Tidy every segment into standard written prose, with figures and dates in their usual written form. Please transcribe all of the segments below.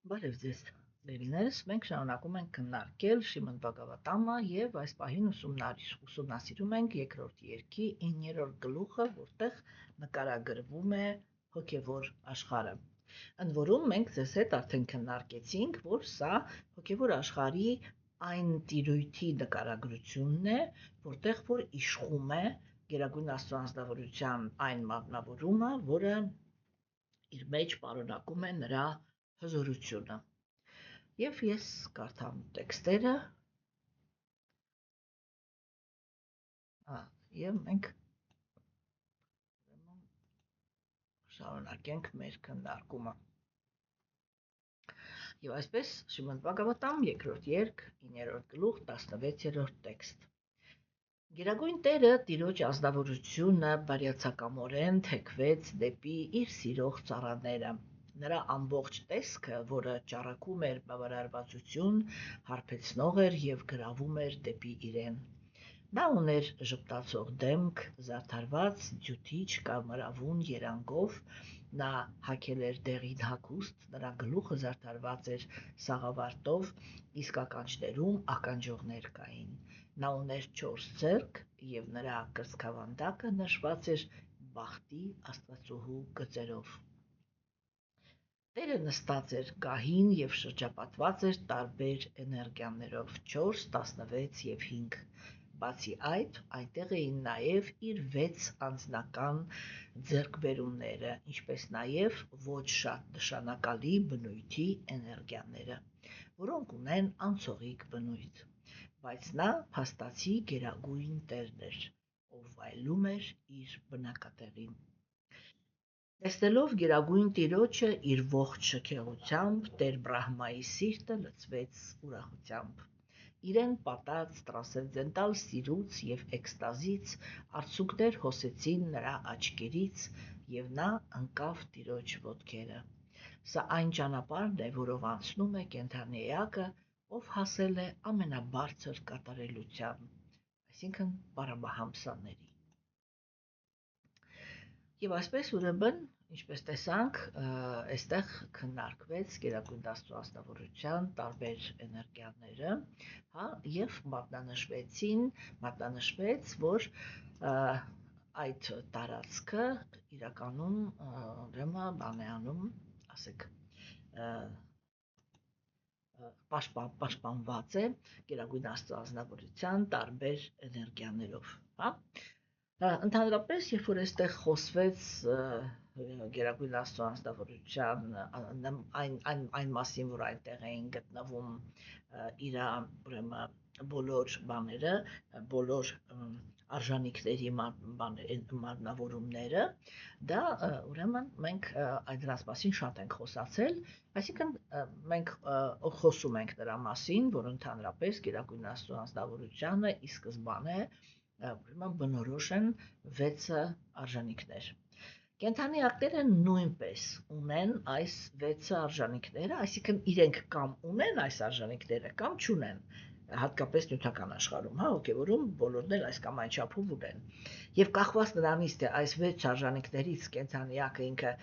Բարև ձեզ, լերիներս, մենք շարունակում ենք քննարկել Շիմոն Բաղավատամը եւ այս պահին ուսումնասիրում ենք երկրորդ երգի 9-րդ գլուխը, որտեղ նկարագրվում է հոգևոր աշխարհը։ Ընդ որում մենք ձեզ հետ արդեն քննարկեցինք, որ սա հոգևոր աշխարհի այն տիրույթի նկարագրությունն է, որտեղ որ իշխում է Գերագույն Աստծո անձնավորության այն մատնավորումը, որը իր մեջ պարունակում է նրա հզորությունը։ Եվ ես կարդամ տեքստերը, եւ մենք շարունակենք մեր քննարկումը։ Եվ այսպես Շիմոն Բաղավատամ, երկրորդ երգ, 9-րդ գլուխ, 16-րդ տեքստ։ Գերագույն Տերը Տիրոջ ազնվորությունը բարյացակամորեն թեքվեց դեպի իր սիրող ծառաները։ Նրա ամբողջ տեսքը, որը ճառագում էր բավարարվածություն, հարբեցնող էր եւ գրավում էր դեպի իրեն։ Նա ուներ ժպտացող դեմք, զարդարված ջութիչ կարմրավուն երանգով, նա հագել էր դեղին հագուստ, նրա գլուխը զարդարված էր սաղավարտով, իսկ ականջներում ականջողներ կային։ Նա ուներ 4 ձեռք եւ նրա կրծքավանդակը նշված էր բախտի աստվածուհու գծերով։ Տերը նստած էր գահին եւ շրջապատված էր տարբեր էներգիաներով 4, 16 եւ 5։ Բացի այդ, այնտեղ էին նաեւ իր 6 անձնական ձեռքբերումները, ինչպես նաեւ ոչ շատ նշանակալի բնույթի էներգիաները, որոնք ունեն անցողիկ բնույթ։ Բայց նա փաստացի գերագույն Տերն էր, ով վայելում էր իր բնակատեղին։ Տեսնելով Գերագույն Տիրոջը իր ողջ շքեղությամբ, Տեր Բրահմայի սիրտը լցվեց ուրախությամբ։ Իրեն պատած տրանսցենդենտալ սիրուց եւ էքստազից արցունքներ հոսեցին նրա աչքերից, եւ նա ընկավ Տիրոջ ոտքերը։ Սա այն ճանապարհն է, որով անցնում է կենդանի էակը, ով հասել է ամենաբարձր կատարելության, այսինքն Պարամահամսաների։ Եվ այսպես ուրեմն, ինչպես տեսանք, այստեղ քննարկվեց Գերագույն Աստծո ազնվորության տարբեր էներգիաները, հա, եւ մատնանշվեց, որ այդ տարածքը իրականում ուրեմն բան է անում, ասեք, պաշտպանված է Գերագույն Աստծո ազնվորության տարբեր էներգիաներով, հա։ Ընդհանրապես, երբ որ այստեղ խոսվեց Գերագույն Աստծո անձնավորության այն մասին, որ այնտեղ էին գտնվում իր ուրեմն բոլոր բաները, բոլոր արժանինքների մարմնավորումները, դա ուրեմն մենք դրանց մասին շատ ենք խոսացել, այսինքն մենք խոսում ենք դրա մասին, որ ընդհանրապես Գերագույն Աստծո անձնավորությանը ի սկզբանե ուրեմն բնորոշ են 6 արժանինքներ։ Կենդանի ակտերը նույնպես ունեն այս 6 արժանինքները, այսինքն իրենք կամ ունեն այս արժանինքները, կամ չունեն, հատկապես նյութական աշխարհում, հա, հոգևորում բոլորն էլ այս կամ այն չափով ունեն։ Եվ կախված նրանից, թե այս 6 արժանինքներից կենդանի ակը ինքը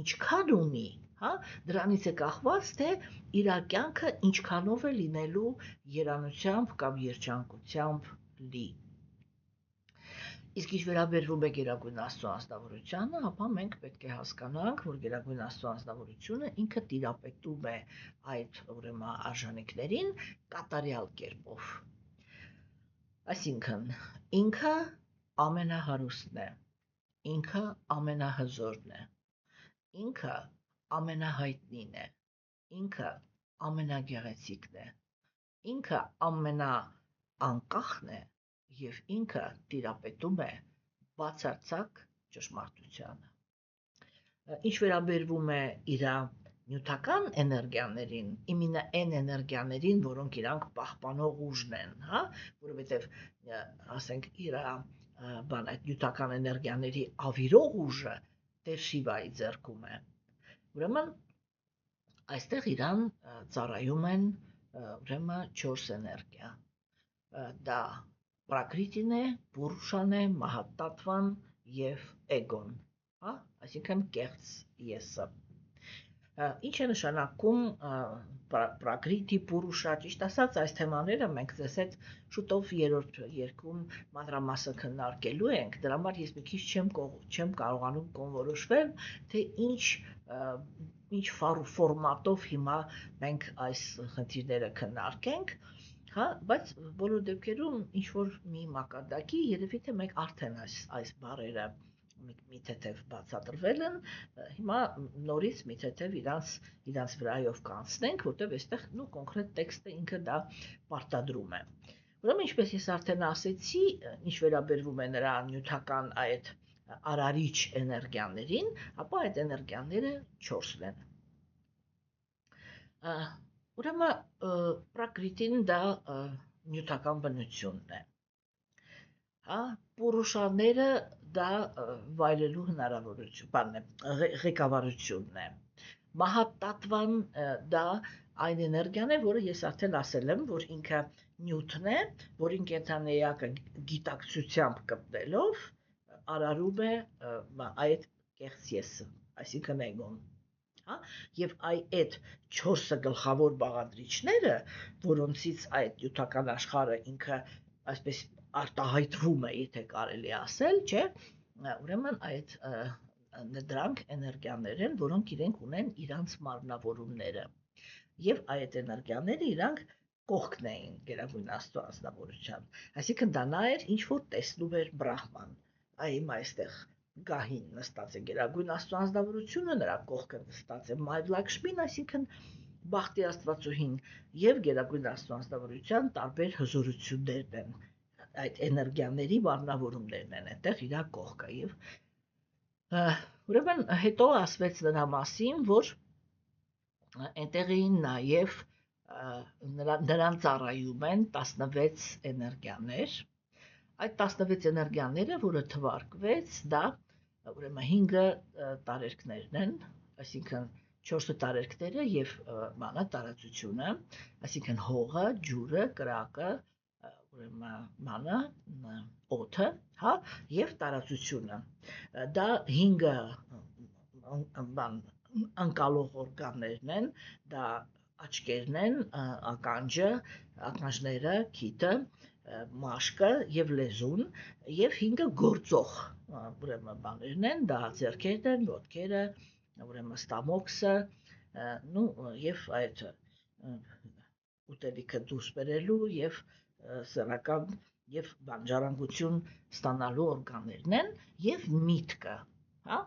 ինչքան ունի, հա, դրանից է կախված, թե իր կյանքը ինչքանով է լինելու երանությամբ կամ երջանկությամբ լի։ Իսկ ինչ վերաբերվում է Գերագույն Աստծո անձնավորությանը, ապա մենք պետք է հասկանանք, որ Գերագույն Աստծո անձնավորությունը ինքը տիրապետում է այդ ուրեմն արժանինքներին կատարյալ կերպով։ Այսինքն, ինքը ամենահարուստն է, ինքը ամենահզորն է, ինքը ամենահայտնին է, ինքը ամենագեղեցիկն է, ինքը ամենաանկախն է եւ ինքը տիրապետում է բացարձակ ճշմարտությանը։ Ինչ վերաբերվում է իր նյութական էներգիաներին, իմенно այն էներգիաներին, որոնք իրանք պահպանող ուժն են, հա, որովհետեւ ասենք իր բան այդ նյութական էներգիաների ավիրող ուժը Տեր Շիվայի ձեռքում է։ Ուրեմն այստեղ իրան ծառայում են ուրեմն 4 էներգիա։ Դա Պրակրիտին է, Պուրուշան է, Մահատատվան եւ Էգոն, հա, այսինքն կեղծ եսը։ Ինչ է նշանակում Պրակրիտի Պուրուշա, ճիշտ ասած, այս թեմաները մենք ձեզ հետ շուտով երրորդ երկում մանրամասը քննարկելու ենք, դրա համար ես մի քիչ չեմ կարողանում կոնորոշվել, թե ինչ ֆորմատով հիմա մենք այս խնդիրները քննարկենք, հա, բայց բոլոր դեպքերում ինչ որ մի մակարդակի երևի թե մենք արդեն այս բառերը մի թեթև բացատրվել են, հիմա նորից մի թեթև իրանց վրայով կանցնենք, որտեղ այստեղ կոնկրետ տեքստը ինքը դա պարտադրում է։ Ուրեմն ինչպես ես արդեն ասեցի, ինչ վերաբերվում է նրա նյութական այդ արարիչ էներգիաներին, ապա այդ էներգիաները 4-ն են։ Ուրեմն Պրակրիտին դա նյութական բնությունն է։ Հա, Պուրուշաները դա վայելելու հնարավորություն, ղեկավարությունն է։ Մահատատվան դա այն էներգիան է, որը ես արդեն ասել եմ, որ ինքը նյութն է, որին կենթանեակը գիտակցությամբ գտնելով արարում է այդ կեղծ եսը, այսինքն էգոն։ Հա, եւ այդ 4 գլխավոր բաղադրիչները, որոնցից այդ նյութական աշխարհը ինքը այսպես արտահայտվում է, եթե կարելի ասել, չէ, ուրեմն այդ դրանք էներգիաներ են, որոնք իրենք ունեն իրանց մարմնավորումները, եւ այդ էներգիաները իրանք կողքն էին Գերագույն Աստծո անձնավորության, այսինքն դա նա էր, ինչ որ տեսնում էր Բրահման, այ այստեղ գահին նստած է Գերագույն Աստծո անձնավորությունը, նրա կողքը նստած է Մայր Լաքշմին, այսինքն Բախտի Աստվածուհին, եւ Գերագույն Աստծո անձնավորության տարբեր հզորություններն են, այդ էներգիաների մարմնավորումներն են այդտեղ իր կողքը եւ ուրեմն հետո ասվեց նրա մասին, որ այնտեղ էին նաեւ նրան ծառայում են 16 էներգիաներ, այդ 16 էներգիաները, որը թվարկվեց, դա ուրեմն 5 տարերքներն են, այսինքն 4 տարերքները եւ տարածությունը, այսինքն հողը, ջուրը, կրակը, ուրեմն մանը, օդը, հա, եւ տարածությունը։ Դա 5 անկալող օրգաններն են, դա աչքերն են, ականջները, քիթը, մաշկը եւ լեզուն եւ 5 գործող ուրեմն բաներն են, դա ձեռքերն են, ոտքերը, ուրեմն ստամոքսը, եւ այդ ուտելիքը դուրս բերելու եւ սեռական եւ բանջարանկություն ստանալու օրգաններն են եւ միտքը, հա։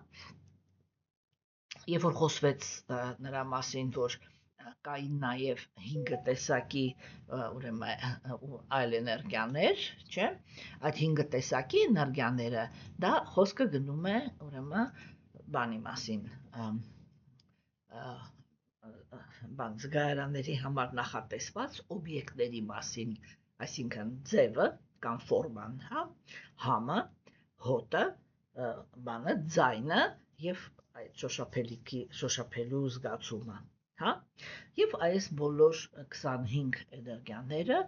Երբ որ խոսվեց նրա մասին, որ կային նաեւ 5 տեսակի ուրեմն այլ էներգիաներ, չէ՞, այդ 5 տեսակի էներգիաները դա խոսքը գնում է ուրեմն բանի մասին, զգայարանների համար նախատեսված օբյեկտների մասին, այսինքն ձևը կամ ֆորման, հա, համը, հոտը, ձայնը եւ այդ շոշափելու զգացումը, հա, եւ այս բոլոր 25 էներգիաները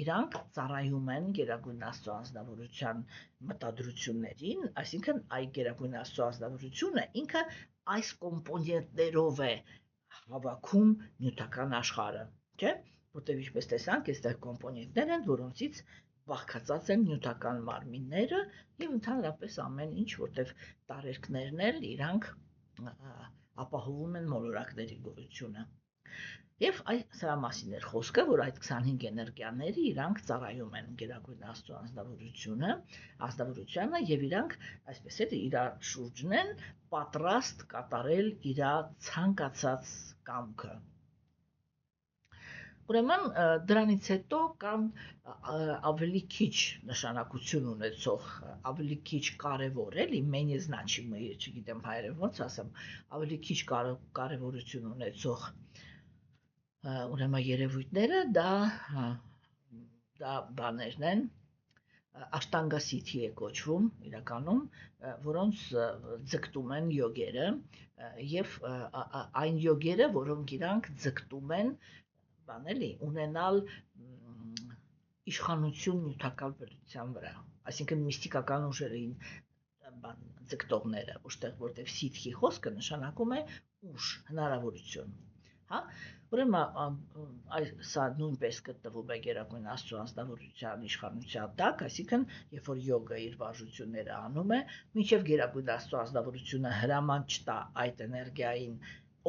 իրանք ծառայում են Գերագույն Աստծո անձնավորության մտադրություններին, այսինքն այ Գերագույն Աստծո անձնավորությունը ինքը այս կոմպոնենտներով է հավաքում նյութական աշխարհը, չէ՞, որտեղ ինչպես տեսանք, այստեղ կոմպոնենտներ են, որոնցից բաղկացած են նյութական մարմինները եւ ընդհանրապես ամեն ինչ, որտեղ տարերքներն էլ իրանք ապահովում են մոլորակների գոյությունը։ Եվ սրա մասին էր խոսքը, որ այդ 25 էներգիաները իրանք ծառայում են Գերագույն Աստծո անձնավորությանը եւ իրանք այսպես էլ իր շուրջն են պատրաստ կատարել իր ցանկացած կամքը։ Ուրեմն դրանից հետո կան ավելի քիչ նշանակություն ունեցող, ավելի քիչ կարևոր, էլի, менее значимые, չգիտեմ հայերեն ոնց ասեմ, ավելի քիչ կարևորություն ունեցող ուրեմն երևույթները դա բաներն են, աշտանգասիթի է կոչվում իրականում, որոնց ձգտում են յոգերը եւ այն յոգերը, որոնք իրանք ձգտում են բանելի ունենալ իշխանություն նյութական բնության վրա, այսինքն միստիկական ուժերին ձգտողները, որտեղ սիթխի խոսքը նշանակում է ուժ, հնարավորություն, հա։ Ուրեմն սա նույնպես գտնվում է Գերագույն Աստծո անձնավորության իշխանության տակ, այսինքն, երբ որ յոգը իր վարժությունները անում է, մինչև Գերագույն Աստծո անձնավորությունը հրաման չտա այդ էներգիային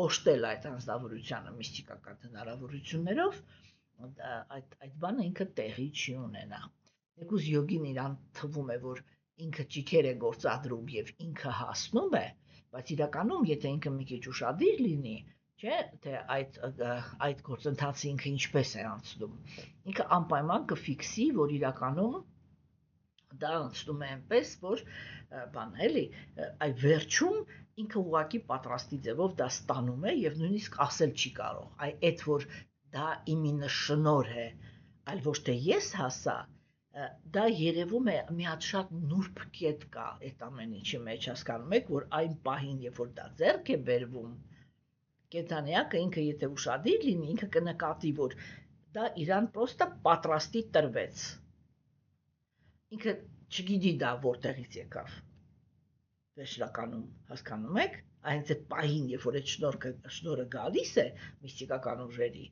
օժտել այդ անձնավորությանը միստիկական հնարավորություններով, այդ բանը ինքը տեղի չի ունենա։ Եկուզ յոգին իրան թվում է, որ ինքը ճիքեր է գործադրում եւ ինքը հասնում է, բայց իրականում, եթե ինքը մի քիչ ուշադիր լինի, չէ, թե այդ գործընթացը ինքը ինչպես է անցնում, ինքը անպայման կֆիքսի, որ իրականում դա անցնում է այնպես, որ բան էլի, այ վերջում ինքը ուղղակի պատրաստի ձևով դա ստանում է եւ նույնիսկ ասել չի կարող, այդ որ դա իմինը շնոր է, այլ ոչ թե ես հասա, դա երևում է մի հատ շատ նուրբ կետ կա այդ ամեն ինչի մեջ, հասկանում եք, որ այն պահին, երբ որ դա ձեռք է բերվում, կենդանիակը ինքը եթե ուշադիր լինի, ինքը կնկատի, որ դա իրան պրոստը պատրաստի տրվեց։ Ինքը չգիտի դա որտեղից եկավ։ Վերջնականում հասկանում եք, այնց այդ պահին, երբ որ այդ շնորհը գալիս է միստիկական ուժերի,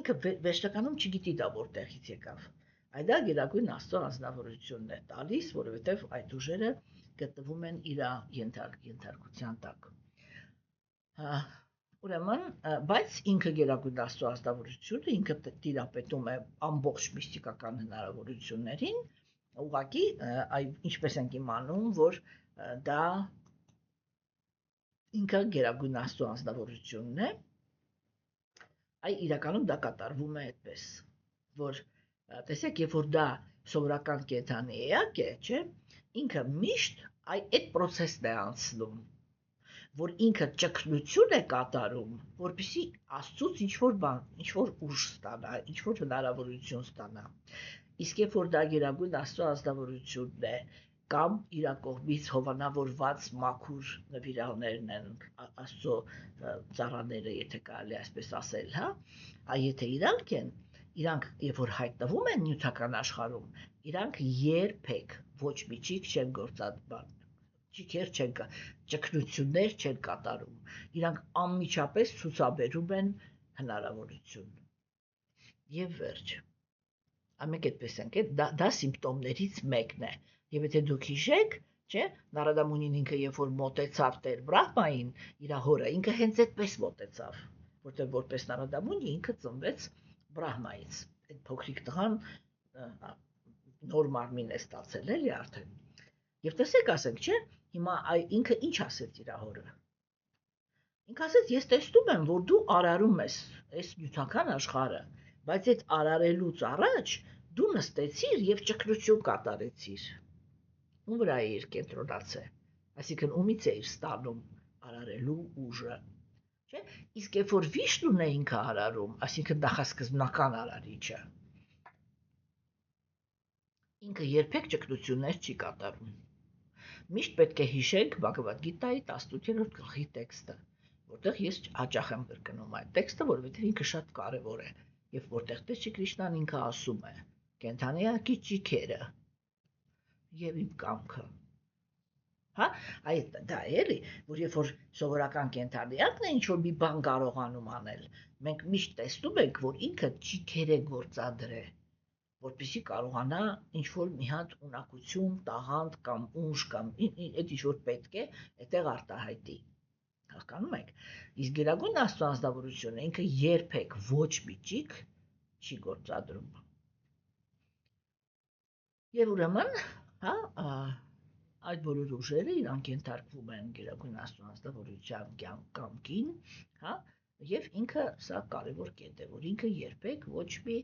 ինքը վերջնականում չգիտի դա որտեղից եկավ։ Այդ դա Գերագույն Աստծո անձնավորությունն է տալիս, որովհետև այդ ուժերը գտնվում են իր ենթարկության տակ։ Ուրեմն, բայց ինքը Գերագույն Աստծո անձնավորությունը, ինքը տիրապետում է ամբողջ միստիկական հնարավորություններին, ուղղակի ինչպես ենք իմանում, որ դա ինքը Գերագույն Աստծո անձնավորությունն է, իրականում դա կատարվում է այդպես, որ տեսեք, երբ որ դա սովորական կենդանի էակ է, չէ, ինքը միշտ այդ process-ն է անցնում, որ ինքը ճգնություն է կատարում, որպեսզի Աստծուց ինչ-որ բան, ինչ-որ ուժ ստանա, ինչ-որ հնարավորություն ստանա։ Իսկ երբ որ դա Գերագույն Աստծո անձնավորությունն է, կամ իր կողմից հովանավորված մաքուր նվիրալներն են, Աստծո ծառաները, եթե կարելի այսպես ասել, հա, եթե իրանք են, իրանք երբ որ հայտնվում են նյութական աշխարհում, իրանք երբեք ոչ մի ճիք չեն գործադրում, ճիքեր չեն, ճգնություններ չեն կատարում, իրանք անմիջապես ցուցաբերում են հնարավորություն։ Եվ վերջ։ Ամենք այդպես ենք, դա սիմպտոմներից մեկն է։ Եվ եթե դուք հիշեք, չէ, Նարադա Մունին ինքը երբ որ մոտեցավ Տեր Բրահմային, իր հորը, ինքը հենց այդպես մոտեցավ, որտեղ որպես Նարադա Մունի ինքը ծնվեց Բրահմայից։ Այդ փոքրիկ տղան նոր մարմին է ստացել, էլի արդեն։ Եվ տեսեք, ասենք, չէ, հիմա ինքը ինչ ասեց իր հորը։ Ինքը ասեց, ես տեսնում եմ, որ դու արարում ես այս նյութական աշխարհը, բայց այդ արարելուց առաջ դու նստեցիր եւ ճգնություն կատարեցիր։ Ում վրա էիր կենտրոնացել, այսինքն ումից էիր ստանում արարելու ուժը, չէ՞։ Իսկ երբ որ Վիշնուն է ինքը արարում, այսինքն նախասկզբնական արարիչը, ինքը երբեք ճգնություններ չի կատարում։ Միշտ պետք է հիշենք Բhagavad Gita-ի 18-րդ գլխի տեքստը, որտեղ ես հաճախ եմ կրկնում այդ տեքստը, որովհետև ինքը շատ կարևոր է, եւ որտեղ Տեր Շի Կրիշնան ինքը ասում է. կենդանիակի ճիքերը եւ իմ կամքը։ Հա, դա էլի, որ երբ որ սովորական կենդանիակն է ինչ-որ մի բան կարողանում անել, մենք միշտ տեսնում ենք, որ ինքը ճիքեր է գործադրել, որպեսզի կարողանա ինչ-որ մի հատ ունակություն, տաղանդ կամ ուժ կամ այդ ինչ-որ պետք է այդտեղ արտահայտի։ Հասկանում եք։ Իսկ Գերագույն Աստծո անձնավորությունը ինքը երբեք ոչ մի ճիք չի գործադրում։ Եվ ուրեմն, հա, այդ բոլոր ուժերը իրանք ենթարկվում են Գերագույն Աստծո անձնավորության կամքին, հա, եւ ինքը սա կարևոր կետ է, որ ինքը երբեք ոչ մի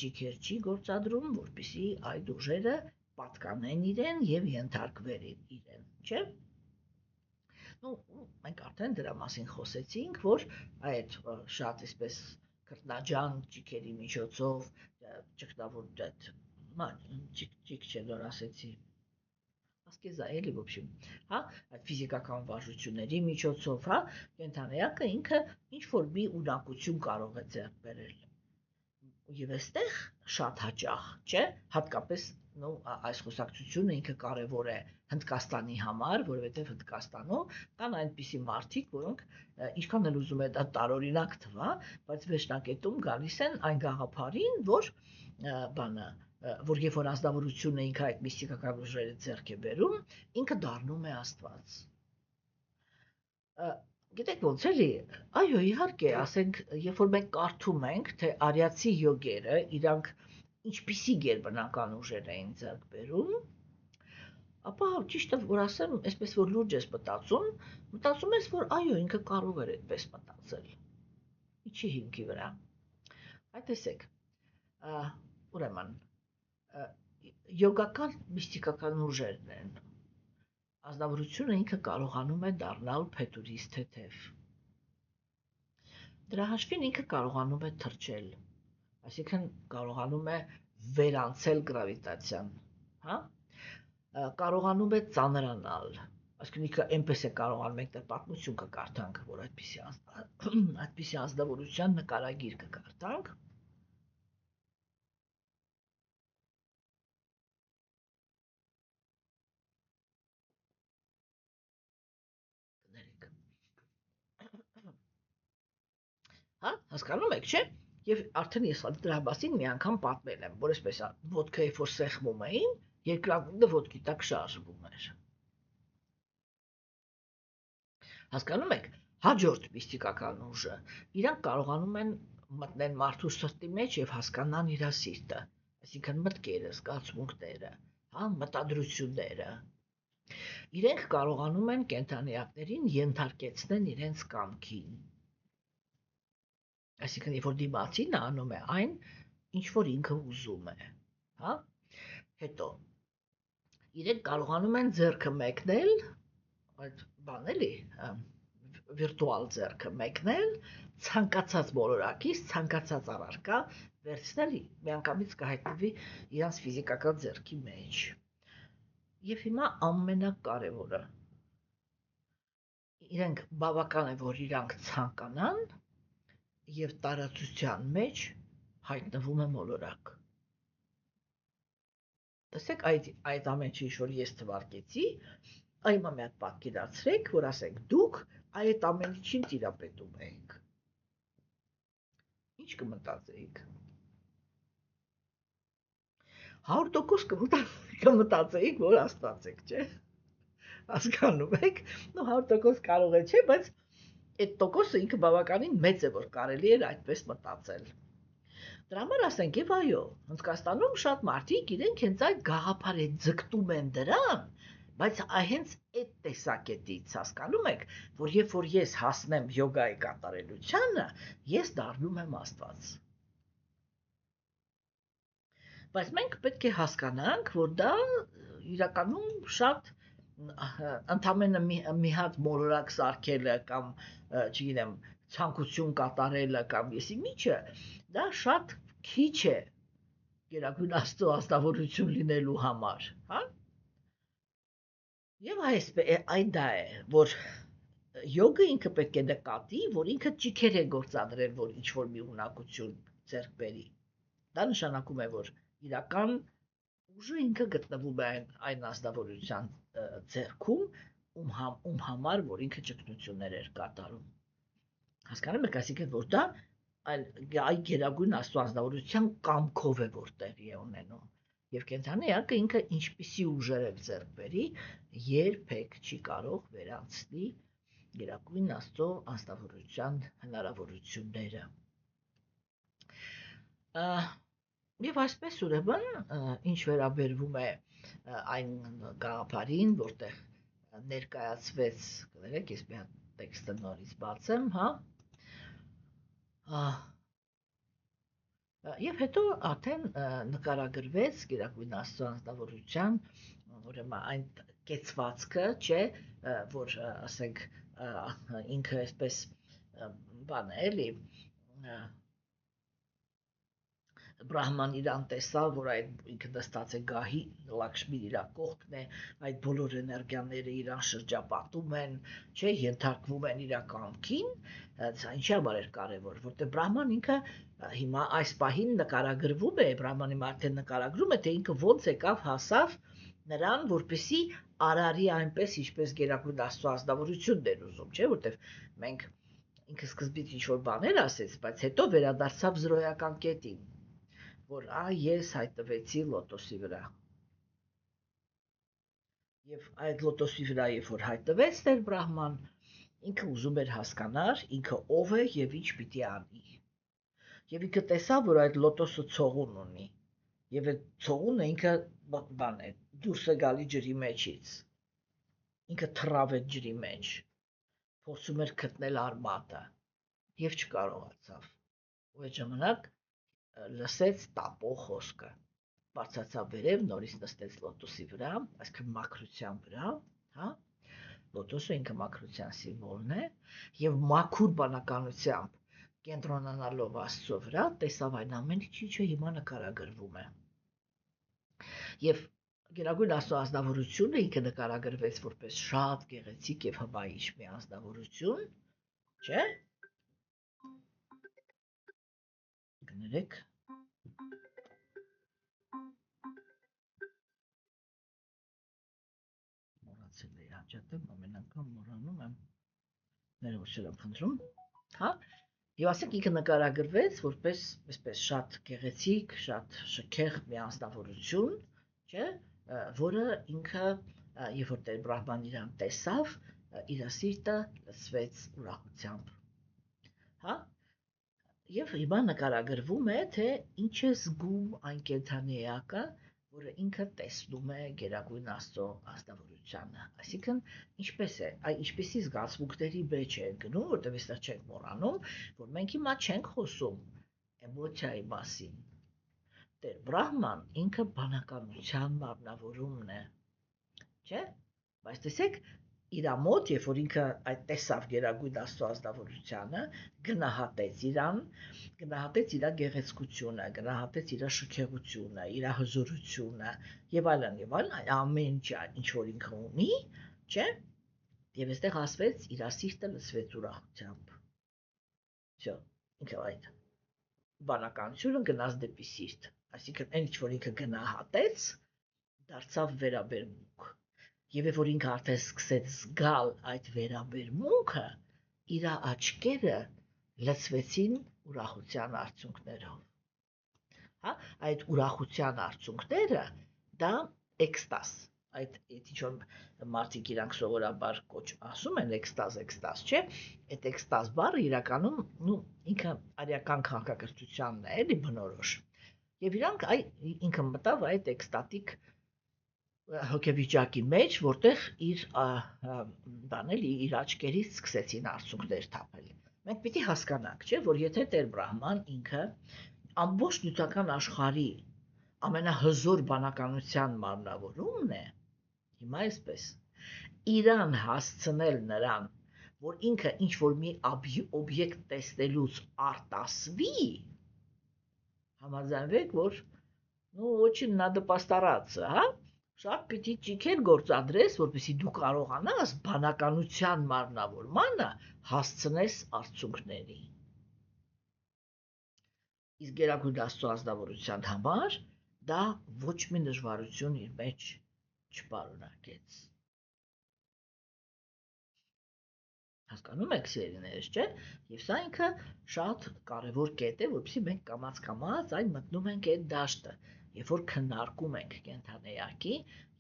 ճիքեր չի գործադրում, որպեսզի այդ ուժերը պատկանեն իրեն եւ ենթարկվեն իրեն, չէ՞։ Մենք արդեն դրա մասին խոսեցինք, որ այդ շատ այսպես քրտնաջան ճիքերի միջոցով ճգնավոր ճիք չէ, նոր ասեցի, ասկեզա էլի, в общем, հա, այդ ֆիզիկական վարժությունների միջոցով, հա, կենդանիակը ինքը ինչ-որ մի ունակություն կարող է ձեռք բերել։ Եվ այստեղ շատ հաճախ, չէ, հատկապես այս խոսակցությունը ինքը կարևոր է Հնդկաստանի համար, որովհետև Հնդկաստանում կան այնպիսի մարդիկ, որոնք ինչքան էլ ուզում է դա տարօրինակ թվա, բայց վերջնակետում գալիս են այն գաղափարին, որ բանը, որ երբ որ ազնվորությունը ինքը այդ միստիկական ուժերը ձեռք է բերում, ինքը դառնում է Աստված։ Գիտեք ոնց էլի, այո, իհարկե, ասենք, երբ որ մենք կարդում ենք, թե արիացի յոգերը իրանք ինչպիսի գերբնական ուժեր էին ձեռք բերում, ապա ճիշտը որ ասեմ, այսպես որ լուրջ ես մտածում ես, որ այո, ինքը կարող էր այդպես մտածել։ Ինչի հիմքի վրա։ Այ տեսեք, ուրեմն, յոգական միստիկական ուժերն են, ազնվորությունը ինքը կարողանում է դառնալ փետուրից թեթև։ Դրա հաշվին ինքը կարողանում է թռչել, այսինքն կարողանում է վերանցել գրավիտացիան, հա? Կարողանում է ծանրանալ, այսինքն ինքը այնպես է կարողանում, մենք դեռ պատմություն կկարդանք, որ այդպիսի ազնվորության նկարագիր կկարդանք։ Հա, հասկանում եք, չէ՞։ Եվ արդեն ես դրա մասին մի անգամ պատմել եմ, որ այսպես ոդկա երբ որ սեղմում էին, երկրագունդը ոդկի տակ շարժվում էր։ Հասկանում եք, հաջորդ միստիկական ուժը, իրանք կարողանում են մտնել մարդու սրտի մեջ եւ հասկանան իր սիրտը, այսինքն մտքերը, զգացմունքները, հա, մտադրությունները։ Իրենք կարողանում են կենդանիակներին ենթարկեցնել իրենց կամքին։ Այսինքն, երբ որ դիմացինը անում է այն, ինչ որ ինքը ուզում է, հա? Հետո իրենք կարողանում են ձեռքը մեկնել, այդ բան էլի, վիրտուալ ձեռքը մեկնել, ցանկացած մոլորակից, ցանկացած առարկա վերցնել, միանգամից կհայտնվի իրանց ֆիզիկական ձեռքի մեջ։ Եվ հիմա ամենակարևորը, իրենք բավական է, որ իրանք ցանկանան, եւ տարածության մեջ հայտնվում է մոլորակ։ Տեսեք, այդ ամեն ինչ որ ես թվարկեցի, այմա մի հատ պատկերացրեք, որ ասենք դուք այդ ամեն ինչին տիրապետում եք։ Ինչ կմտածեիք։ 100% կմտածեիք, որ Աստված եք, չէ՞։ Հասկանում եք, 100% կարող է, չէ, բայց այդ տոկոսը ինքը բավականին մեծ է, որ կարելի էր այդպես մտածել։ Դրա համար ասենք եւ այո, Հնդկաստանում շատ մարդիկ իրենք հենց այդ գաղափարը ձգտում են դրան, բայց հենց այդ տեսակետից հասկանում եք, որ երբ որ ես հասնեմ յոգայի կատարելությանը, ես դառնում եմ Աստված։ Բայց մենք պետք է հասկանանք, որ դա իրականում շատ ընդամենը մի հատ մոլորակ սարքելը կամ չգիտեմ ցանկություն կատարելը կամ եսի միջը դա շատ քիչ է Գերագույն Աստծո ազնվորություն լինելու համար, հա? Եվ այն դա է, որ յոգը ինքը պետք է նկատի, որ ինքը ճիքեր է գործադրել, որ ինչ որ մի ունակություն ձեռք բերի։ Դա նշանակում է, որ իրական ուժը ինքը գտնվում է այն ազնվորության ձեռքում, ում համար, որ ինքը ճգնություններ էր կատարում։ Հասկանում եք, այսինքն, որ դա այ գերագույն Աստծո ազնվորության կամքով է, որ տեղի է ունենում։ Եվ կենդանի էակը ինքը ինչպիսի ուժեր էլ ձեռք բերի, երբեք չի կարող վերանցնի գերագույն Աստծո ազնվորության հնարավորությունները։ Եվ այսպես ուրեմն, ինչ վերաբերվում է այն գաղափարին, որտեղ ներկայացվեց, կներեք, ես մի հատ տեքստը նորից բացեմ, հա, եւ հետո արդեն նկարագրվեց Գերագույն Աստծո ազնվորության, ուրեմն այն կեցվածքը, չէ, որ ասենք ինքը այսպես բան է, էլի Բրահման իրան տեսավ, որ այդ ինքը նստած է գահի, Լաքշմին իր կողքն է, այդ բոլոր էներգիաները իրան շրջապատում են, չէ, ենթարկվում են իր կամքին, սա ինչի համար էր կարևոր, որտեղ Բրահման ինքը հիմա այս պահին նկարագրվում է, Բրահմանի արդեն նկարագրում է, թե ինքը ոնց եկավ հասավ նրան, որպեսի արարի այնպես, ինչպես Գերագույն Աստծո ազնվորությունն էր ուզում, չէ, որտեղ մենք ինքը սկզբից ինչ-որ բաներ ասեց, բայց հետո վերադարձավ զրոյական կետին, որ ես հայտնվեցի լոտոսի վրա։ Եվ այդ լոտոսի վրա, երբ որ հայտնվեց Տեր Բրահման, ինքը ուզում էր հասկանալ, ինքը ով է եւ ինչ պիտի անի։ Եվ ինքը տեսավ, որ այդ լոտոսը ցողուն ունի։ Եվ այդ ցողունը ինքը բան է, դուրս է գալի ջրի մեջից։ Ինքը թռավ այդ ջրի մեջ, փորձում էր գտնել արմատը եւ չկարողացավ։ Ու այդ ժամանակ լսեց տապող խոսքը, բարձրացավ վերև, նորից նստեց լոտոսի վրա, այսինքն մաքրության վրա, հա, լոտոսը ինքը մաքրության սիմվոլն է, եւ մաքուր բանականությամբ կենտրոնանալով Աստծո վրա, տեսավ այն ամեն ինչը հիմա նկարագրվում է։ Եվ Գերագույն Աստծո ազնվորությունը ինքը նկարագրվեց որպես շատ գեղեցիկ եւ հմայիչ մի ազնվորություն, չէ՞։ Կներեք մոռացել էի հաճատեմ, ամեն անգամ մոռանում եմ, ներողություն եմ խնդրում, հա, եւ ասենք ինքը նկարագրվեց որպես այսպես շատ գեղեցիկ, շատ շքեղ մի անձնավորություն, չէ, որը ինքը երբ որ Տեր Բրահման իրան տեսավ, իր սիրտը լցվեց ուրախությամբ, հա, եւ հիմա նկարագրվում է, թե ինչ է զգում այն կենդանի էակը, որը ինքը տեսնում է Գերագույն Աստծո ազնվորությանը, այսինքն ինչպես է, ինչպեսի զգացմունքների մեջ է գնում, որտեղ այստեղ չենք մոռանում, որ մենք հիմա չենք խոսում էմոցիայի մասին։ Տեր Բրահման ինքը բանականության մարմնավորումն է, չէ՞, բայց տեսեք, իր մոտ, երբ որ ինքը այդ տեսավ Գերագույն Աստծո ազնվորությանը, գնահատեց իրան, գնահատեց իր գեղեցկությունը, գնահատեց իր շքեղությունը, իր հզորությունը եւ այլն, ամեն ինչ որ ինքը ունի, չէ՞, եւ այստեղ ասվեց իր սիրտը լցվեց ուրախությամբ։ Всё, ինքը այդ բանականությունը գնաց դեպի սիրտ, այսինքն այն ինչ որ ինքը գնահատեց, դարձավ վերաբերմունք։ Եվ երբ որ ինքը արդեն սկսեց զգալ այդ վերաբերմունքը, իր աչքերը լցվեցին ուրախության արցունքներով։ Հա, այդ ուրախության արցունքները դա էքստազ, այդ ինչ որ մարդիկ իրանք սովորաբար ասում են էքստազ, չէ՞, այդ էքստազ բառը իրականում ինքը արիական քաղաքակրթությանն է, էլի բնորոշ։ Եվ իրանք ինքը մտավ այդ էքստատիկ հոգեվիճակի մեջ, որտեղ իր աչքերից սկսեցին արցունքներ թափել։ Մենք պիտի հասկանանք, չէ, որ եթե Տեր Բրահման ինքը ամբողջ նյութական աշխարհի ամենահզոր բանականության մարմնավորումն է, հիմա այսպես, իրան հասցնել նրան, որ ինքը ինչ-որ մի օբյեկտ տեսնելուց արտասվի, համաձայնվեք, որ очень надо постараться, հա? Շատ պիտի ճիքեր գործադրես, որպեսզի դու կարողանաս բանականության մարմնավորմանը հասցնես արցունքների։ Իսկ Գերագույն Աստծո ազնվորության համար դա ոչ մի դժվարություն իր մեջ չպարունակեց։ Հասկանում եք, սիրելիներս, չէ՞։ Եվ սա ինքը շատ կարևոր կետ է, որպեսզի մենք կամաց-կամաց այն մտնում ենք այդ դաշտը, երբ որ քննարկում ենք կենդանեակի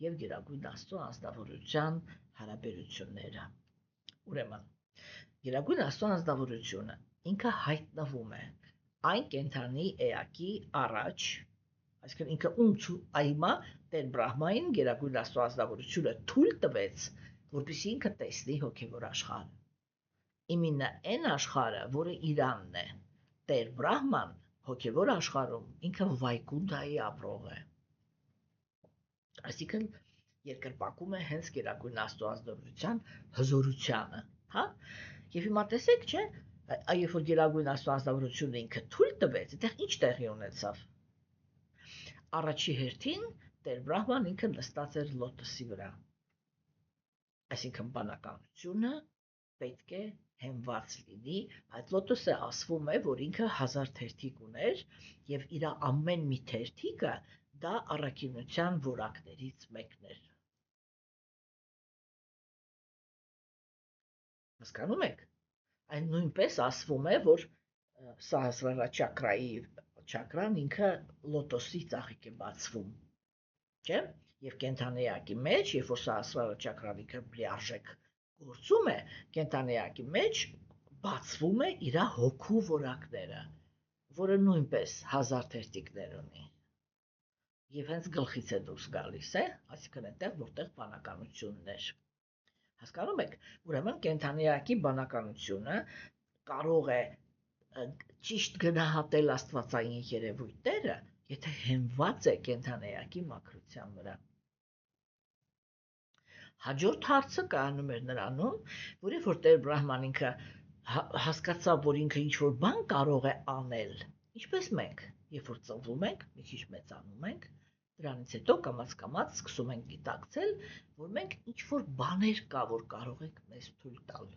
եւ Գերագույն Աստծո ազնվորության հարաբերությունները։ Ուրեմն, Գերագույն Աստծո ազնվորությունը ինքը հայտնվում է այն կենդանի էակի առաջ, այսինքն ինքը հիմա Տեր Բրահմային Գերագույն Աստծո ազնվորությունը թույլ տվեց, որպեսզի ինքը տեսնի հոգևոր աշխարհը։ Իմенно այն աշխարհը, որը իրանն է, Տեր Բրահման հոգևոր աշխարհում ինքը Վայկունթայի ապրող է։ Այսինքն երկրպագում է հենց Գերագույն Աստծո ազնվորության հզորությանը, հա։ Եվ հիմա տեսեք, չէ, երբ որ Գերագույն Աստծո ազնվորությունը ինքը թույլ տվեց, այդտեղ ինչ տեղի ունեցավ։ առաջի հերթին Տեր Բրահման ինքը նստած էր լոտոսի վրա, այսինքն բանականությունը պետք է հենված լինի, այդ լոտոսը ասվում է, որ ինքը 1000 թերթիկ ուներ եւ իր ամեն մի թերթիկը դա առաքինության որակներից մեկն էր։ Հասկանում եք։ Այն նույնպես ասվում է, որ Սահասրարա չակրան ինքը լոտոսի ծաղիկ է բացվում, չէ՞։ Եվ կենդանեակի մեջ, երբ որ Սահասրարա չակրան ինքը լիարժեք գործում է, կենդանեակի մեջ բացվում է իր հոգու որակները, որը նույնպես 1000 թերթիկներ ունի։ Եվ հենց գլխից է դուրս գալիս, այսինքն այնտեղ, որտեղ բանականությունն էր։ Հասկանում եք, ուրեմն կենդանեակի բանականությունը կարող է ճիշտ գնահատել աստվածային երևույթները, եթե հենված է կենդանեակի մաքրության վրա։ Հաջորդ հարցը կայանում էր նրանում, որ երբ որ Տեր Բրահման ինքը հասկացավ, որ ինքը ինչ-որ բան կարող է անել, ինչպես մենք, երբ որ ծնվում ենք, մի քիչ մեծանում ենք, դրանից հետո կամաց-կամաց սկսում ենք գիտակցել, որ մենք ինչ-որ բաներ կա, որ կարող ենք մեզ թույլ տալ։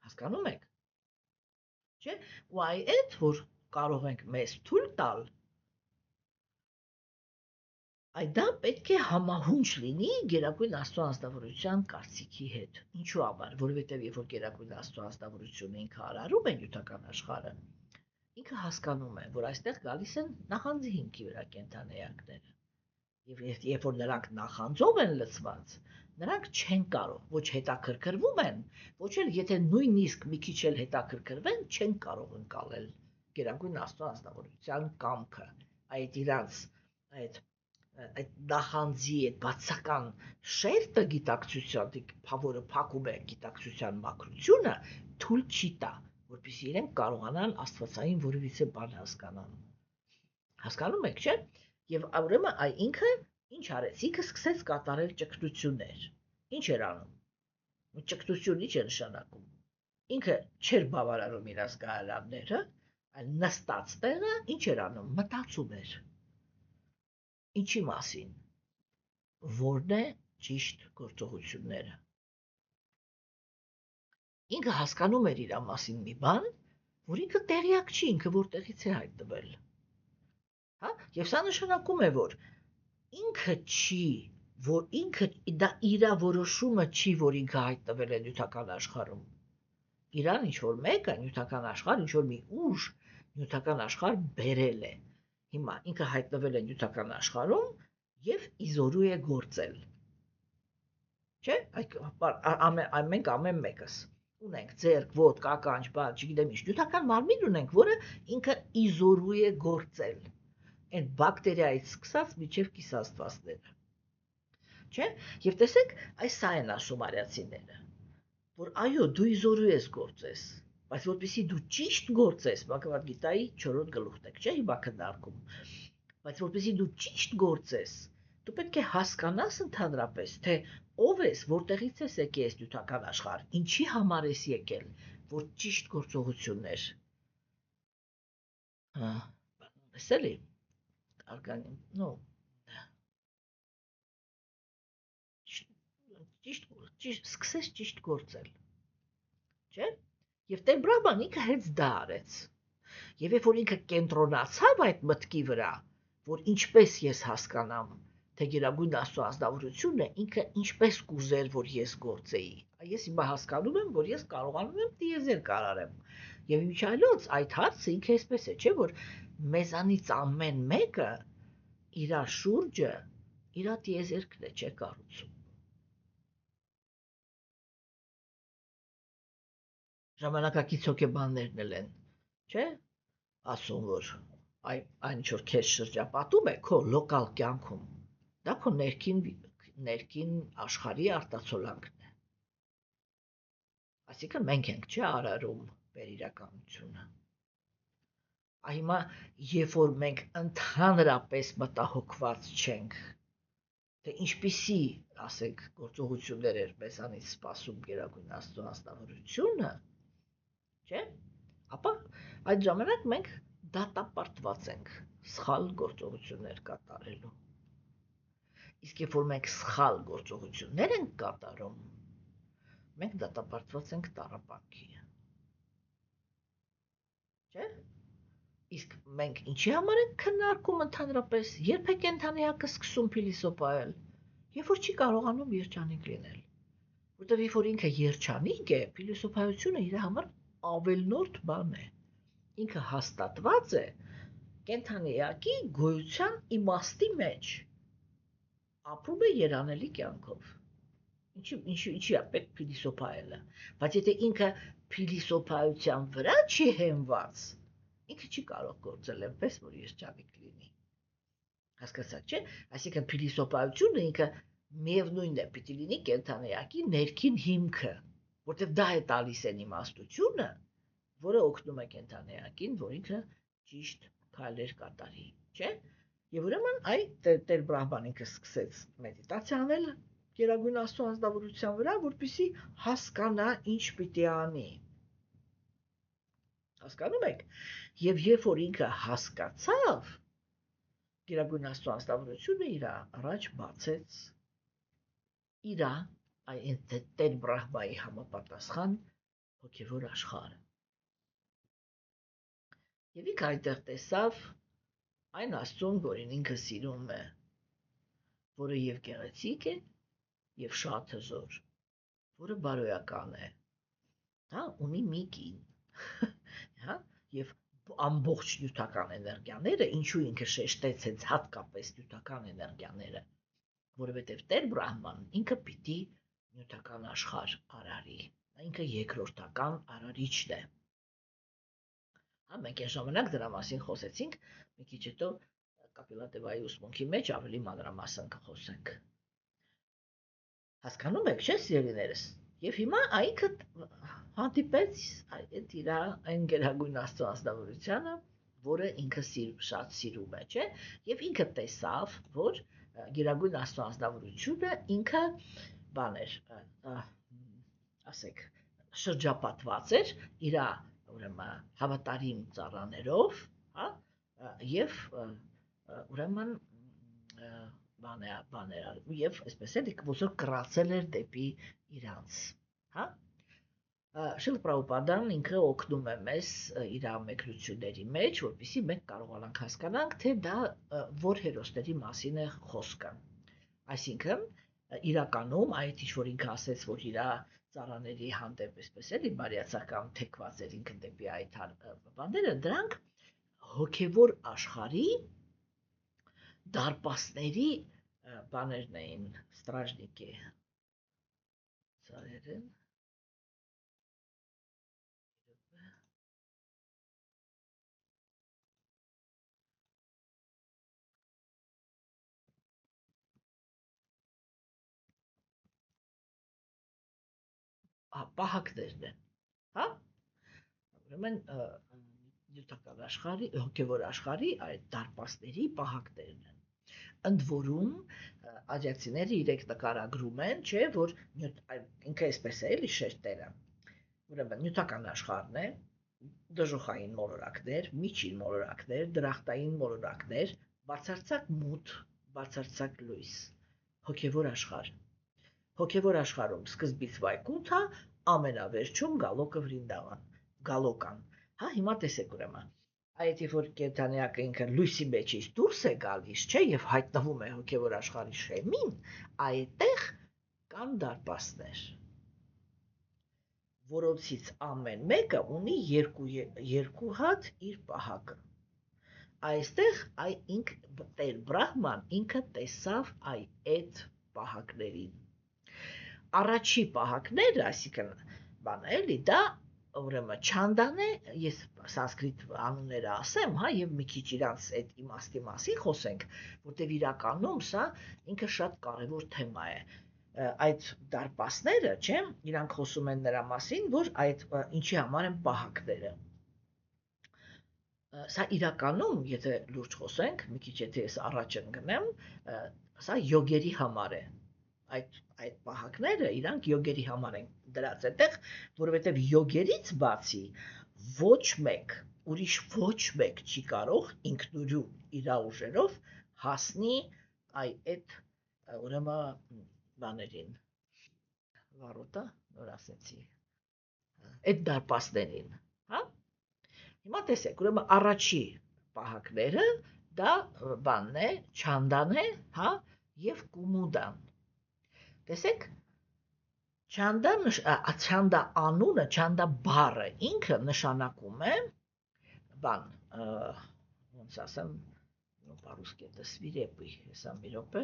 Հասկանում եք։ Չէ՞, ու այդ որ կարող ենք մեզ թույլ տալ, այդ դա պետք է համահունչ լինի Գերագույն Աստծո անձնավորության կարծիքի հետ։ Ինչու համար, որովհետև երբ որ Գերագույն Աստծո անձնավորությունը ինքը արարում է նյութական աշխարհը, ինքը հասկանում է, որ այստեղ գալիս են նախանձի հիմքի վրա կենդանեակները։ Եվ երբ որ նրանք նախանձով են լցված, նրանք չեն կարող, ոչ հետաքրքրվում են, ոչ էլ եթե նույնիսկ մի քիչ էլ հետաքրքրվեն, չեն կարող ընկալել Գերագույն Աստծո անձնավորության կամքը, այդ նախանձի այդ բացական շերտը գիտակցության, որը փակում է գիտակցության մաքրությունը, թույլ չի տա, որպեսզի իրենք կարողանան աստվածային որևիցե բան հասկանան։ Հասկանում եք, չէ՞։ Եվ ուրեմն այ ինքը ինչ արեց, ինքը սկսեց կատարել ճգնություններ։ Ինչ էր անում։ Ճգնություն ինչ է նշանակում։ Ինքը չէր բավարարում իր զգայարանները, այլ նստած տեղը ինչ էր անում, մտածում էր։ Ինչի մասին, որն է ճիշտ գործողությունները։ Ինքը հասկանում էր իր մասին մի բան, որ ինքը տեղյակ չի, ինքը որտեղից է հայտնվել։ Հա, եւ սա նշանակում է, որ ինքը չի, որ ինքը դա իր որոշումը չի, որ ինքը հայտնվել է նյութական աշխարհում։ Իրան ինչ որ մեկը նյութական աշխարհ, ինչ որ մի ուժ նյութական աշխարհ բերել է։ Հիմա ինքը հայտնվել է նյութական աշխարհում եւ իզորու է գործել։ Չէ՞, մենք ամեն մեկս ունենք ձեռք, ոտք, ականջ, բալ, չգիտեմ ինչ, նյութական մարմին ունենք, որը ինքը իզորու է գործել։ Այն բակտերիայից սկսած մինչև կիսաստվածները։ Չէ՞, եւ տեսեք, այս սա են ասում արիացիները, որ այո, դու իզորու ես գործես, բայց որպեսզի դու ճիշտ գործես, Բhagavad Gita-ի 4-րդ գլուխն եք, չէ՞, հիմա քննարկում։ Բայց որպեսզի դու ճիշտ գործես, դու պետք է հասկանաս ընդհանրապես, թե ով ես, որտեղից ես եկել այս նյութական աշխարհ, ինչի համար ես եկել, որ ճիշտ գործողություններ։ Հա, էսելի, организм, ճիշտ սկսես ճիշտ գործել։ Չէ՞։ Եվ Տեր Բրահման ինքը հենց դա արեց։ Եվ երբ որ ինքը կենտրոնացավ այդ մտքի վրա, որ ինչպես ես հասկանամ, թե Գերագույն Աստծո ազնվորությունը ինքը ինչպես կուզեր, որ ես գործեի։ Ես հիմա հասկանում եմ, որ ես կարողանում եմ դիեզերք արարեմ։ Եվ ինչ այլոց այդ հարցը ինքը էսպես է, չէ՞ որ մեզանից ամեն մեկը իր շուրջը իր դիեզերքն է, չէ՞ կառուցում։ Ժամանակակից հոգեբաններն էլ են, չէ՞, ասում, որ այն ինչ որ քեզ շրջապատում է քո լոկալ կյանքում, դա քո ներքին աշխարհի արտացոլանքն է։ Այսինքն մենք ենք, չէ՞, արարում մեր իրականությունը։ Հիմա երբ որ մենք ընդհանրապես մտահոգված չենք, թե ինչպիսի, ասենք, գործողություններ էր մեզանից սպասում Գերագույն Աստծո անձնավորությունը, չէ՞, Ապա այդ ժամանակ մենք դատապարտված ենք սխալ գործողություններ կատարելու։ Իսկ երբ որ մենք սխալ գործողություններ ենք կատարում, մենք դատապարտված ենք տառապանքի։ Չէ՞։ Իսկ մենք ինչի համար ենք քննարկում ընդհանրապես, երբ է կենդանիակը սկսում փիլիսոփայել, երբ որ չի կարողանում երջանիկ լինել։ Որտեւ երբ որ ինքը երջանիկ է, փիլիսոփայությունը իր համար ավելնորդ բան է։ Ինքը հաստատված է կենդանիակի գոյության իմաստի մեջ։ Ապրում է երանելի կյանքով։ Ինչի է պետք փիլիսոփայելը, բայց եթե ինքը փիլիսոփայության վրա չի հենված, ինքը չի կարող գործել այնպես, որ երջանիկ լինի։ Հասկացաք, չէ՞։ Այսինքն փիլիսոփայությունը ինքը միևնույնն է, պիտի լինի կենդանիակի ներքին հիմքը, որտեղ դա է տալիս այն իմաստությունը, որը օգնում է կենդանիակին, որ ինքը ճիշտ քայլեր կատարի, չէ՞։ Եվ ուրեմն Տեր Բրահման ինքը սկսեց մեդիտացիա անել Գերագույն Աստծո անձնավորության վրա, որպեսզի հասկանա ինչ պիտի անի։ Հասկանում եք։ Եվ երբ որ ինքը հասկացավ, Գերագույն Աստծո անձնավորությունը իր առաջ բացեց իր այն Տեր Բրահմայի համապատասխան հոգևոր աշխարհը։ Եվ ինքը այնտեղ տեսավ այն Աստծուն, որին ինքը սիրում է, որը եւ գեղեցիկ է, եւ շատ հզոր, որը բարոյական է, հա, ունի մի կին, հա, եւ ամբողջ նյութական էներգիաները, ինչու ինքը շեշտեց հենց հատկապես նյութական էներգիաները, որովհետեւ Տեր Բրահման ինքը պիտի նյութական աշխարհ արարի, ինքը երկրորդական արարիչն է։ Հա, մենք այն ժամանակ դրա մասին խոսեցինք, մի քիչ հետո Կապիլատևայի ուսմունքի մեջ ավելի մանրամասն կխոսենք։ Հասկանում եք, չէ՞, սիրելիներս։ Եվ հիմա այքը հանդիպեց այդ իր այն Գերագույն Աստծո անձնավորությանը, որը ինքը շատ սիրում է, չէ՞։ Եվ ինքը տեսավ, որ Գերագույն Աստծո անձնավորությունը ինքը բան էր, ասեք, շրջապատված էր իր ուրեմն հավատարիմ ծառաներով, հա, եւ ուրեմն բաներ եւ այսպես էլ ոնց որ կռացել էր դեպի իրանց, հա։ Շիլ Պրաբհուպադան ինքը օգնում է մեզ իր ամեկնությունների մեջ, որպեսզի մենք կարողանանք հասկանանք, թե դա որ հերոսների մասին է խոսքը։ Այսինքն իրականում այդ ինչ որ ինքը ասեց, որ իր ծառաների հանդեպ այսպես էլի բարյացակամ թեքված էր ինքը դեպի այդ բաները, դրանք հոգևոր աշխարհի դարպասների բաներն էին, ստրաժնիկի ծառերեն։ Պահակներն են, հա։ Ուրեմն նյութական աշխարհի, հոգևոր աշխարհի այդ դարպասների պահակներն են։ Ընդ որում աջակցիները իրենք նկարագրում են, չէ, որ ինքը այսպես է էլի շերտերը։ Ուրեմն նյութական աշխարհն է, դժոխային մոլորակներ, միջին մոլորակներ, դրախտային մոլորակներ, բացարձակ մութ, բացարձակ լույս, հոգևոր աշխարհ։ Հոգևոր աշխարհում սկզբից վայկունթ է, ամենավերջում գալոկը Վրինդավան, գալոկան։ Հա, հիմա տեսեք ուրեմն։ Այդ երբ որ կենդանիակը ինքը լույսի մեջից դուրս է գալիս, չէ, եւ հայտնվում է հոգևոր աշխարհի շեմին, այդտեղ կան դարպասներ, որոնցից ամեն մեկը ունի երկու հատ իր պահակը։ Այստեղ Տեր Բրահման ինքը տեսավ այդ պահակներին։ Առաջի պահակները, այսինքն բան էլի, դա ուրեմն չանդան է, ես սանսկրիտ անունները ասեմ, հա, եւ մի քիչ իրանց այդ իմաստի մասին խոսենք, որտեվ իրականում սա ինքը շատ կարևոր թեմա է։ Այդ դարպասները, չէ, իրանք խոսում են նրա մասին, որ այդ ինչի համար են պահակները։ Սա իրականում, եթե լուրջ խոսենք, մի քիչ եթե ես առաջ ընկնեմ, սա յոգերի համար է։ Այդ պահակները իրանք յոգերի համար են դրած այդտեղ, որովհետև յոգերից բացի ոչ մեկ, ուրիշ ոչ մեկ չի կարող ինքնուրույն իր ուժերով հասնի այդ ուրեմն բաներին, վառոտա, նոր ասեցի, այդ դարպասներին, հա? Հիմա տեսեք, ուրեմն առաջի պահակները դա բանն է, չանդան է, հա, եւ կումուդան։ Տեսեք, չանդա անունը, չանդա բառը ինքը նշանակում է բան, ոնց ասեմ, по-русски это свирепый, հեսա մի րոպե։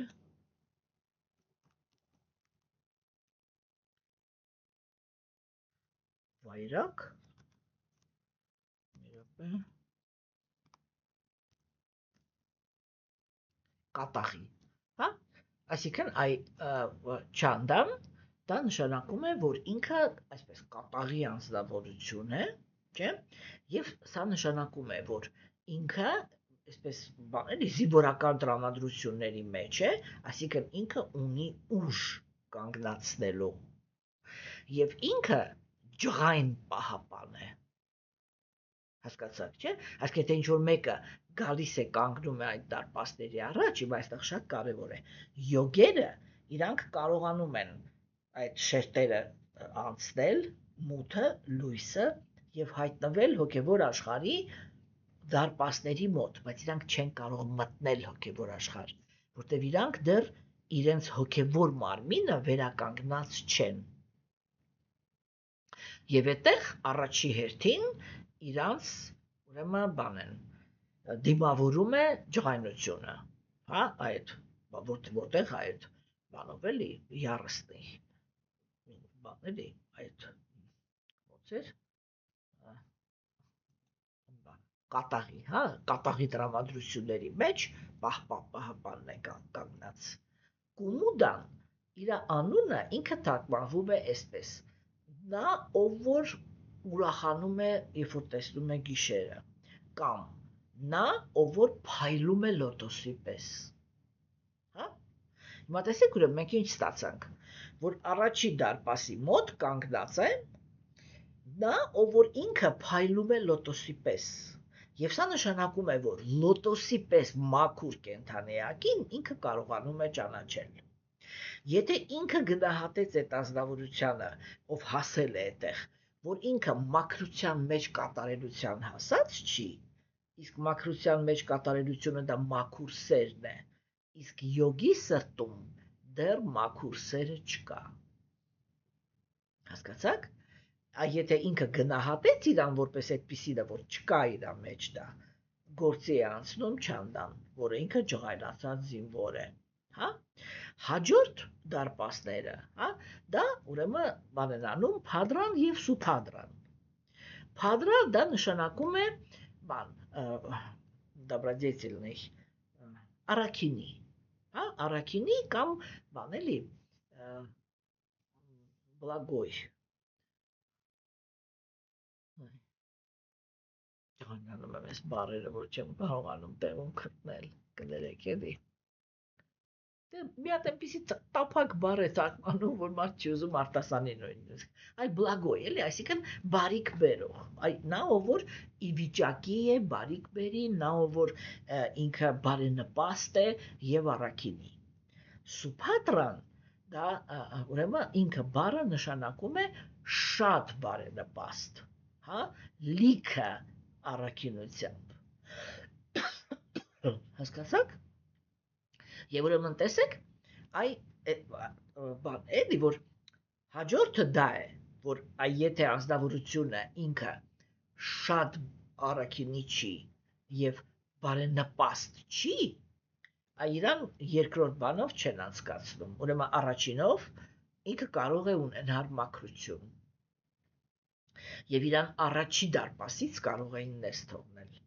Վայրակ, մի րոպե։ Կատաղի, հա? Այսինքն չանդան դա նշանակում է, որ ինքը այսպես կատաղի անձնավորություն է, չէ՞, եւ սա նշանակում է, որ ինքը այսպես բաների զինվորական տրամադրությունների մեջ է, այսինքն ինքը ունի ուժ կանգնացնելու եւ ինքը ջղային պահապան է, հասկացաք, չէ՞, այսինքն եթե ինչ-որ մեկը գալիս է կանգնում է այդ դարպասների առաջ, եւ այստեղ շատ կարեւոր է, յոգերը իրանք կարողանում են այդ շերտերը անցնել, մութը, լույսը եւ հայտնվել հոգեվոր աշխարհի դարպասների մոտ, բայց իրանք չեն կարող մտնել հոգեվոր աշխարհ, որտեղ իրանք դեռ իրենց հոգեվոր մարմինը վերականգնած չեն։ Եվ այդտեղ առաջի հերթին իրանց ուրեմն բան են դիմավորում է ջղայնությունը, հա, այդ որտեղ այդ բանով էլի яростный բան էլի այդ ոնց էր կատաղի, հա, կատաղի տրամադրությունների մեջ պահպանն է կանգնած։ Կումուդան իր անունը ինքը թարգմանվում է այսպես. նա ով որ ուրախանում է, երբ որ տեսնում է գիշերը, կամ նա ով որ փայլում է լոտոսի պես, հա? Հիմա տեսեք, ուրեմն մենք ինչ ստացանք, որ առաջի դարպասի մոտ կանգնած է նա ով որ ինքը փայլում է լոտոսի պես, եւ սա նշանակում է, որ լոտոսի պես մաքուր կենդանեակին ինքը կարողանում է ճանաչել։ Եթե ինքը գնահատեց այդ ազնվորությանը, ով հասել է այդտեղ, որ ինքը մաքրության մեջ կատարելության հասած չի, իսկ մաքրության մեջ կատարելությունը դա մաքուր սերն է, իսկ յոգի սրտում դեռ մաքուր սերը չկա։ Հասկացաք։ Եթե ինքը գնահատեց իրան որպես այդպիսինը, որ չկա իր մեջ դա, գործի է անցնում չանդան, որը ինքը ջղայնացած զինվոր է, հա? Հաջորդ դարպասները, հա, դա ուրեմն բան են անում փադրան եւ սուփադրան։ Փադրա դա նշանակում է բան, добродетельный, առաքինի, հա, առաքինի կամ բան էլի, благой։ Անում եմ այս բառերը, որ չեմ կարողանում տեղում գտնել, կներեք էլի։ Մի հատ այնպիսի տափակ բառ է թարգմանում, որ մարդ չի ուզում արտասանի նույնիսկ։ Այ բլագոյ էլի, այսինքն բարիք բերող։ Այ նա ով որ ի վիճակի է բարիք բերի, նա ով որ ինքը բարենպաստ է եւ առաքինի։ Սուփադրան դա ուրեմն ինքը բառը նշանակում է շատ բարենպաստ, հա, լիքը առաքինությամբ։ Հասկացաք։ Եվ ուրեմն տեսեք, բան էլի, որ հաջորդը դա է, որ եթե անձնավորությունը ինքը շատ առաքինի չի եւ բարենպաստ չի, իրան երկրորդ բանով չեն անցկացնում, ուրեմն առաջինով ինքը կարող է ունենալ մաքրություն եւ իրան առաջի դարպասից կարող էին ներս թողնել։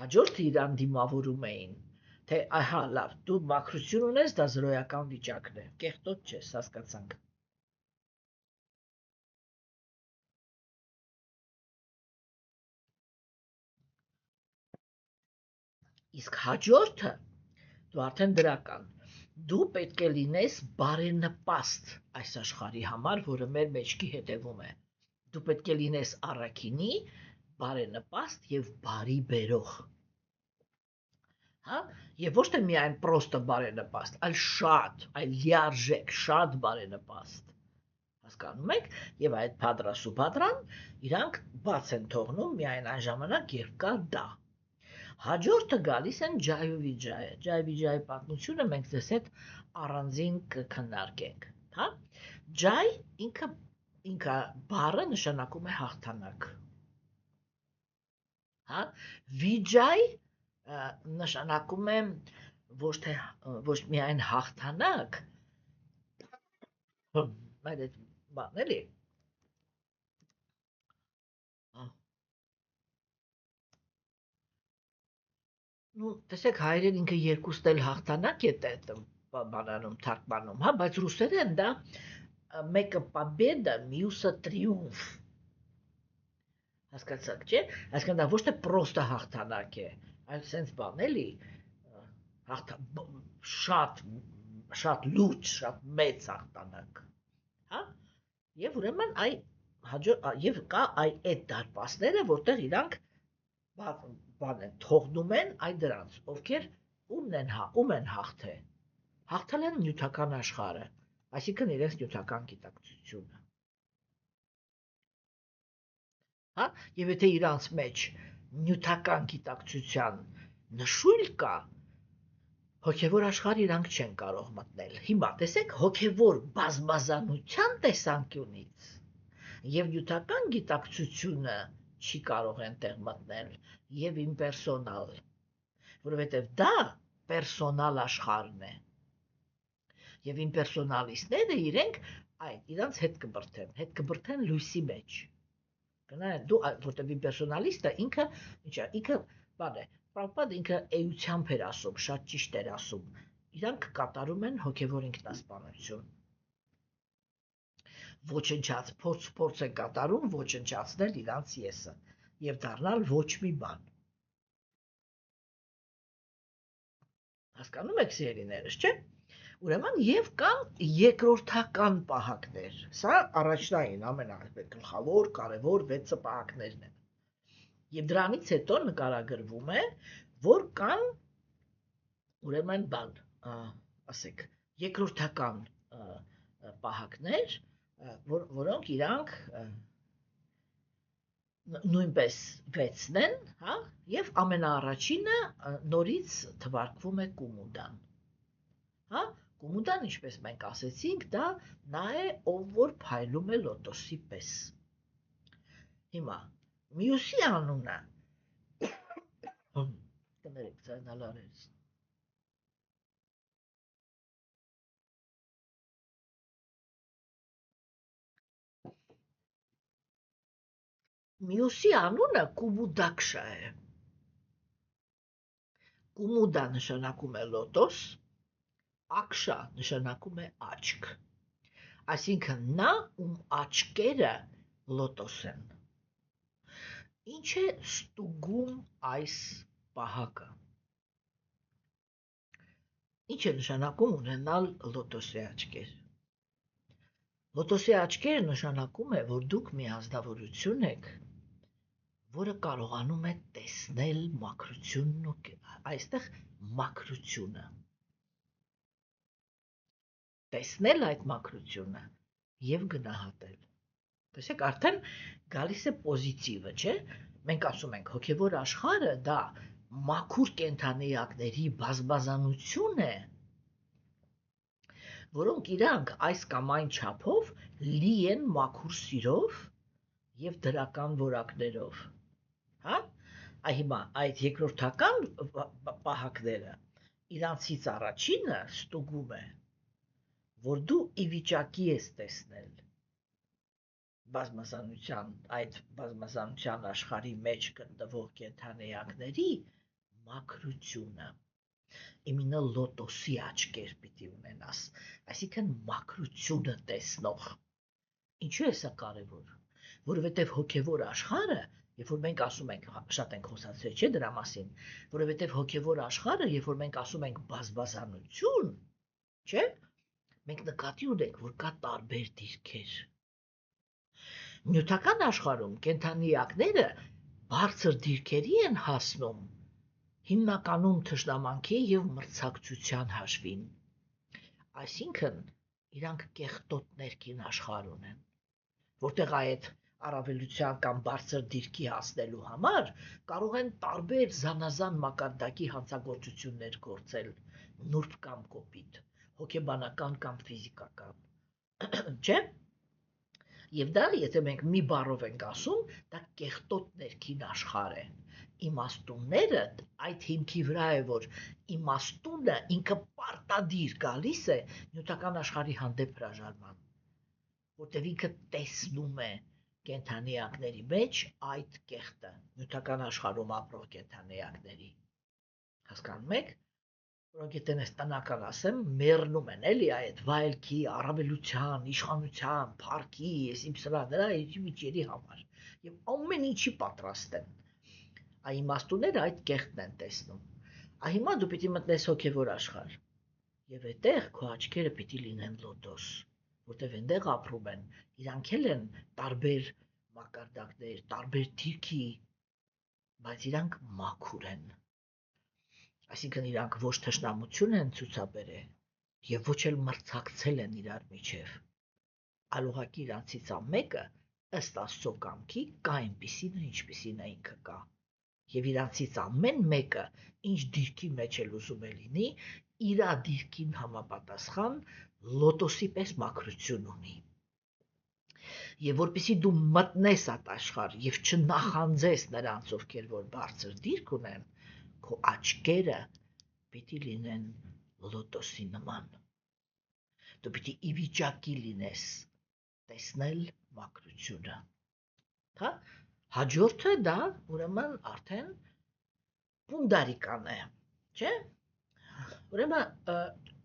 Հաջորդը իրան դիմավորում էին, թե ահա լավ, դու մաքրություն ունես, դա զրոյական վիճակն է, կեղտոտ չես, հասկացանք։ Իսկ հաջորդը դու արդեն դրական, դու պետք է լինես բարենպաստ այս աշխարհի համար, որը մեր մեջքի հետևում է։ Դու պետք է լինես առաքինի, բարենպաստ եւ բարի բերող։ Հա, եւ ոչ թե միայն պրոստը բարենպաստ, այլ շատ, այլ լիարժեք, շատ բարենպաստ։ Հասկանում եք, եւ այդ փադրասու փադրան իրանք բաց են թողնում միայն այն ժամանակ, երբ կա դա։ Հաջորդը գալիս են ջայվիջայը։ Ջայվիջայի պատմությունը մենք ձեզ հետ առանձին կքննարկենք, հա։ Ջայ ինքը բառը նշանակում է հաղթանակ։ Հա, վիջայ նշանակում է ոչ միայն հաղթանակ, այլ այդ բան էլի։ Ну, տեսեք, հայերեն ինքը երկուստ էլ հաղթանակ է բանանում, թարգմանում, հա, բայց ռուսերեն դա մեկը победа, մյուսը տրիումֆ։ Հասկացաք, չէ՞։ Այսինքն դա ոչ թե պրոստը հաղթանակ է, այլ sense բան էլի, շատ լուրջ, շատ մեծ հաղթանակ, հա։ Եվ ուրեմն եւ կա այդ դարպասները, որտեղ իրանք բան են թողնում են այդ դրանց, ովքեր ում են հաղթե։ Հաղթել են նյութական աշխարհը, այսինքն իրենց նյութական գիտակցությունը։ Հա, եւ եթե իրանց մեջ նյութական գիտակցության նշույլ կա, հոգևոր աշխարհ իրանք չեն կարող մտնել։ Հիմա տեսեք, հոգևոր բազմազանության տեսանկյունից եւ նյութական գիտակցությունը չի կարող այնտեղ մտնել եւ իմպերսոնալ, որովհետեւ դա պերսոնալ աշխարհն է։ Եւ իմպերսոնալիստները իրանց հետ կբրթեն լույսի մեջ։ Գնային դու որտեղ իմպերսոնալիստը ինքը բան է, պարապատ ինքը էությամբ էր ասում, շատ ճիշտ էր ասում։ Իրանք կատարում են հոգևոր ինքնասպանություն։ Ոչնչած փորձ են կատարում ոչնչացնել իրանց եսը եւ դառնալ ոչ մի բան։ Հասկանում եք, սիրելիներս, չէ՞։ Ուրեմն եւ կան երկրորդական պահակներ։ Սա առաջնային ամենագլխավոր, կարևոր 6 պահակներն են։ Եվ դրանից հետո նկարագրվում է, որ կան ուրեմն բան, ասեք, երկրորդական պահակներ, որոնք իրանք նույնպես 6-ն են, հա, եւ ամենաառաջինը նորից թվարկվում է Կումուդան։ Հա, Կումուդան, ինչպես մենք ասեցինք, դա նա է, ով որ փայլում է լոտոսի պես։ Հիմա մյուսի անունը կներեք ձայնալարես։ Մյուսի անունը Կումուդակշա է։ Կումուդա նշանակում է լոտոս, ակշա նշանակում է աչք։ Այսինքն նա, ում աչքերը լոտոս են։ Ինչ է ստուգում այս պահակը։ Ինչ է նշանակում ունենալ լոտոսի աչքեր։ Լոտոսի աչքերը նշանակում է, որ դուք մի ազնվորություն եք, որը կարողանում է տեսնել մաքրությունն ու այստեղ մաքրությունը։ Տեսնել այդ մաքրությունը եւ գնահատել։ Տեսեք, արդեն գալիս է պոզիտիվը, չէ՞։ Մենք ասում ենք, հոգևոր աշխարհը դա մաքուր կենդանիակների բազմազանություն է, որոնք իրանք այս կամ այն չափով լի են մաքուր սիրով եւ դրական որակներով։ Հա? Հիմա այդ երկրորդական պահակները իրանցից առաջինը ստուգում է, որ դու ի վիճակի ես տեսնել այդ բազմազանության աշխարհի մեջ գտնվող կենդանիակների մաքրությունը։ Իմինը լոտոսի աչքեր պիտի ունենաս, այսինքն մաքրությունը տեսնող։ Ինչու է սա կարևոր։ Որովհետև հոգևոր աշխարհը, երբ որ մենք ասում ենք, շատ ենք խոսացրել, չէ՞ դրա մասին, որովհետև հոգևոր աշխարհը, երբ որ մենք ասում ենք բազմազանություն, չէ՞, մենք նկատի ունենք, որ կա տարբեր դիրքեր։ Նյութական աշխարհում կենդանիակները բարձր դիրքերի են հասնում հիմնականում թշնամանքի եւ մրցակցության հաշվին։ Այսինքն իրանք կեղտոտ ներքին աշխարհ ունեն, որտեղ այդ առավելության կամ բարձր դիրքի հասնելու համար կարող են տարբեր զանազան մակարդակի հանցագործություններ գործել, նուրբ կամ կոպիտ, հոգեբանական կամ ֆիզիկական, չէ՞։ Եվ դա, եթե մենք մի բառով ենք ասում, դա կեղտոտ ներքին աշխարհ է։ Իմաստունները այդ հիմքի վրա է, որ իմաստունը ինքը պարտադիր գալիս է նյութական աշխարհի հանդեպ հրաժարման, որտեղ ինքը տեսնում է կենդանիակների մեջ այդ կեղտը, նյութական աշխարհում ապրող կենդանիակների։ Հասկանում եք, որոնք եթե ես տնական ասեմ, մեռնում են էլի այդ վայելքի, առավելության, իշխանության, փառքի, ես իմ սրա նրա իջի համար եւ ամեն ինչի պատրաստ են։ Այ իմաստունները այդ կեղտն են տեսնում։ Այ հիմա դու պիտի մտնես հոգևոր աշխարհ եւ այդտեղ քո աչքերը պիտի լինեն լոտոս, որտեղ այնտեղ ապրում են, իրանք էլ են տարբեր մակարդակներ, տարբեր դիրքի, բայց իրանք մաքուր են։ Այսինքն իրանք ոչ թշնամություն են ցուցաբերել եւ ոչ էլ մրցակցել են իրար միջև։ Այլ ուղղակի իրանցից ամենը ըստ Աստծո կամքի կա այնպիսին, ինչպիսին է ինքը կա։ Եվ իրանցից ամեն մեկը ինչ դիրքի մեջ էլ ուզում է լինի, իր դիրքին համապատասխան լոտոսի պես մաքրություն ունի։ Եվ որպեսզի դու մտնես այդ աշխարհ եւ չնախանձես նրանց, ովքեր որ բարձր դիրք ունեն, քո աչքերը պիտի լինեն լոտոսի նման։ Դու պիտի ի վիճակի լինես տեսնել մաքրությունը։ Հա? Հաջորդը դա ուրեմն արդեն պունդարիկան է, չէ՞։ Ուրեմն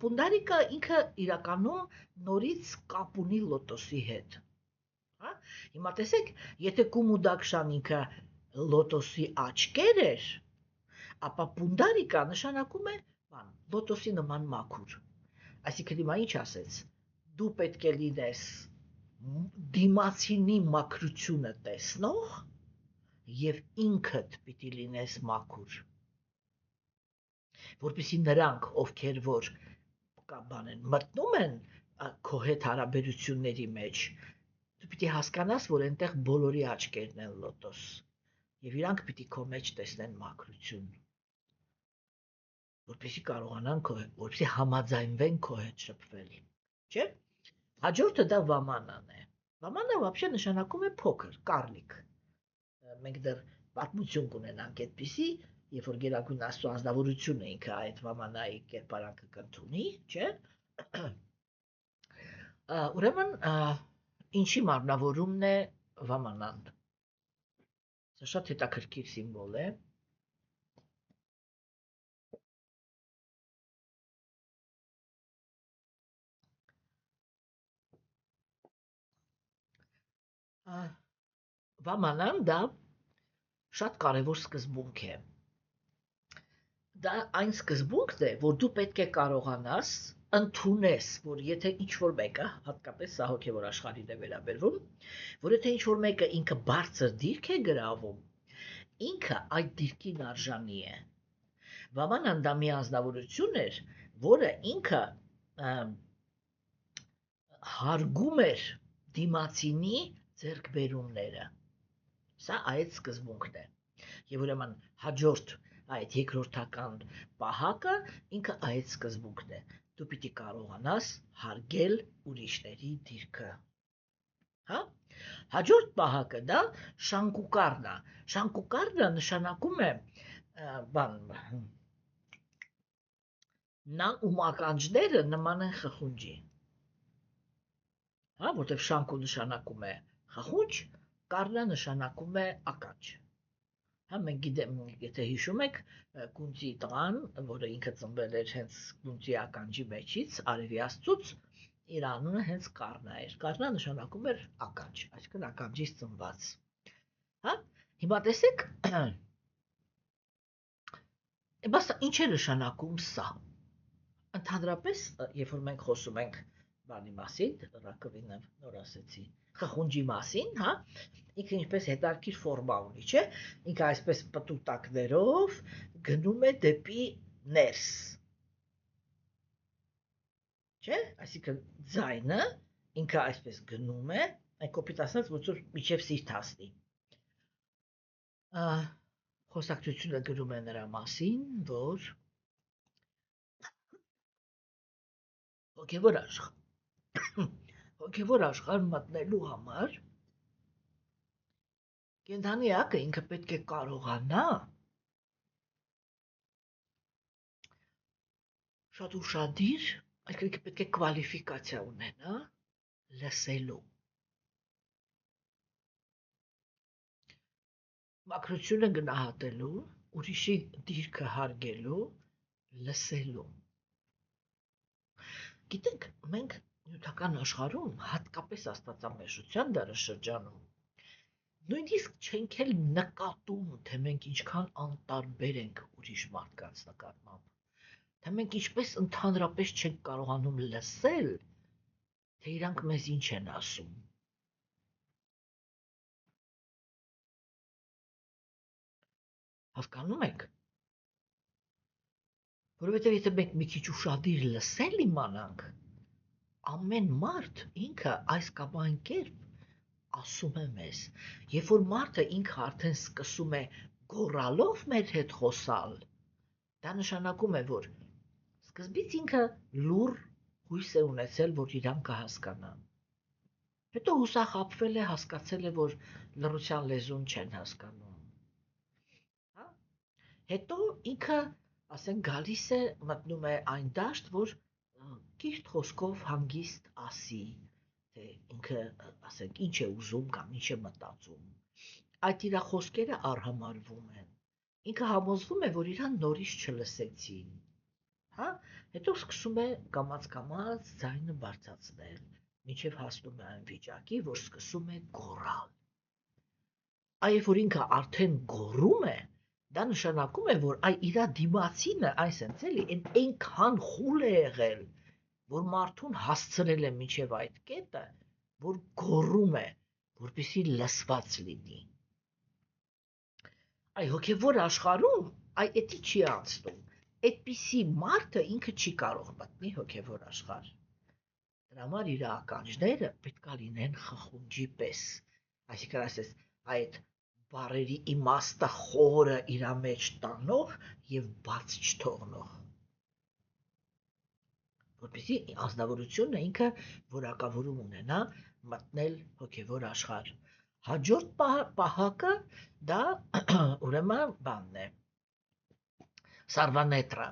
պունդարիկը ինքը իրականում նորից կապ ունի լոտոսի հետ։ Հա? Հիմա տեսեք, եթե կումուդակշան ինքը լոտոսի աչքեր էր, ապա պունդարիկա նշանակում է լոտոսի նման մաքուր։ Այսինքն հիմա ինչ ասեց, դու պետք է լինես դիմացինի մաքրությունը տեսնող եւ ինքդ պիտի լինես մաքուր, որպեսզի նրանք, ովքեր որ մտնում են քո հետ հարաբերությունների մեջ, դու պիտի հասկանաս, որ այնտեղ բոլորի աչքերն են լոտոս եւ իրանք պիտի քո մեջ տեսնեն մաքրություն, որպեսզի կարողանան որպեսզի համաձայնվեն քո հետ շփվել, չէ՞։ Հաջորդը դա վամանան է։ Վամանա вообще նշանակում է փոքր, կառլիկ։ Մենք դեռ պատմություն կունենանք այդպիսի, երբ որ Գերագույն Աստծո անձնավորությունը ինքը այդ վամանայի կերպարանքը կընդունի, չէ՞։ Ուրեմն ինչի մարմնավորումն է վամանան։ Սա շատ հետաքրքիր սիմվոլ է։ Վամանան դա շատ կարևոր սկզբունք է։ Դա այն սկզբունքն է, որ դու պետք է կարողանաս ընդունես, որ եթե ինչ-որ մեկը, հատկապես սա հոգևոր աշխարհին է վերաբերվում, որ եթե ինչ-որ մեկը ինքը բարձր դիրք է գրավում, ինքը այդ դիրքին արժանի է։ Վամանան դա մի անձնավորություն էր, որը ինքը հարգում էր դիմացինի ձեռքբերումները։ Սա այդ սկզբունքն է։ Եվ ուրեմն հաջորդ այդ երկրորդական պահակը ինքը այդ սկզբունքն է։ Դու պիտի կարողանաս հարգել ուրիշների դիրքը։ Հա? Հաջորդ պահակը դա շանկուկառն է։ Շանկուկառը նշանակում է նա ում ականջները նման են խխունջի։ Հա, որտեղ շանկու նշանակում է խխունջ, կառնա նշանակում է ականջ։ Հա, մենք գիտենք, եթե հիշում եք, կունծի տղան, որը ինքը ծնվել էր հենց կունծի ականջի մեջից, արևի աստծուց, իր անունը հենց կառնա էր։ Կառնա նշանակում էր ականջ, այսինքն ականջից ծնված։ Հա, հիմա տեսեք, բայց ինչ է նշանակում սա։ Ընդհանրապես, երբ որ մենք խոսում ենք բանի մասին, ռակվինը նոր ասեցի, խխունջի մասին, հա, ինքը ինչպես հետարքիր ֆորմա ունի, չէ, ինքը այսպես պտուտակներով գնում է դեպի ներս, չէ, այսինքն ձայնը ինքը այսպես գնում է, այն կոպիտ ասած ոնց որ միջև սիրտ հասնի։ Խոսակցությունը գրում է նրա մասին, որ հոգևոր աշխարհ մտնելու համար կենդանի ակը ինքը պետք է կարողանա շատ ուշադիր, այսինքն ինքը պետք է կվալիֆիկացիա ունենա լսելու։ Մաքրությունը գնահատելու, ուրիշի դիրքը հարգելու, լսելու։ Գիտենք, մենք նյութական աշխարհում, հատկապես աստվածամեժության դարաշրջանում, նույնիսկ չենք էլ նկատում, թե մենք ինչքան անտարբեր ենք ուրիշ մարդկանց նկատմամբ, թե մենք ինչպես ընդհանրապես չենք կարողանում լսել, թե իրանք մեզ ինչ են ասում։ Հասկանում եք։ Որովհետև եթե մենք մի քիչ ուշադիր լսել իմանանք, ամեն մարդ ինքը այս կամ այն կերպ ասում է մեզ, երբ որ մարդը ինքը արդեն սկսում է գոռալով մեր հետ խոսալ, դա նշանակում է, որ սկզբից ինքը լուռ հույս է ունեցել, որ իրան կհասկանան։ Հետո հուսախաբվել է, հասկացել է, որ լռության լեզուն չեն հասկանում։ Հա? Հետո ինքը, ասենք, գալիս է, մտնում է այն դաշտ, որ կիրթ խոսքով հանգիստ ասի, թե ինքը, ասենք, ինչ է ուզում կամ ինչ է մտածում։ Այդ իր խոսքերը արհամարվում են։ Ինքը համոզվում է, որ իրան նորից չլսեցին։ Հա, հետո սկսում է կամաց-կամաց ձայնը բարձրացնել, մինչև հասնում է այն վիճակի, որ սկսում է գոռալ։ Այ որ ինքը արդեն գոռում է, դա նշանակում է, որ իր դիմացինը, այսինքն էլի, այնքան խուլ է եղել, որ մարդուն հասցրել է մինչև այդ կետը, որ գոռում է, որպեսզի լսված լինի։ Այ հոգևոր աշխարհում էդի չի անցնում։ Այդպիսի մարդը ինքը չի կարող մտնի հոգևոր աշխարհ։ Դրա համար իր ականջները պետք է լինեն խխունջի պես։ Այսինքն ասես այդ բառերի իմաստը խորը իր մեջ տանող եւ բաց չթողնող, որպեսզի ազնվորությունը ինքը որակավորում ունենա մտնել հոգևոր աշխարհ։ Հաջորդ պահակը դա ուրեմն բանն է։ Սարվանետրա։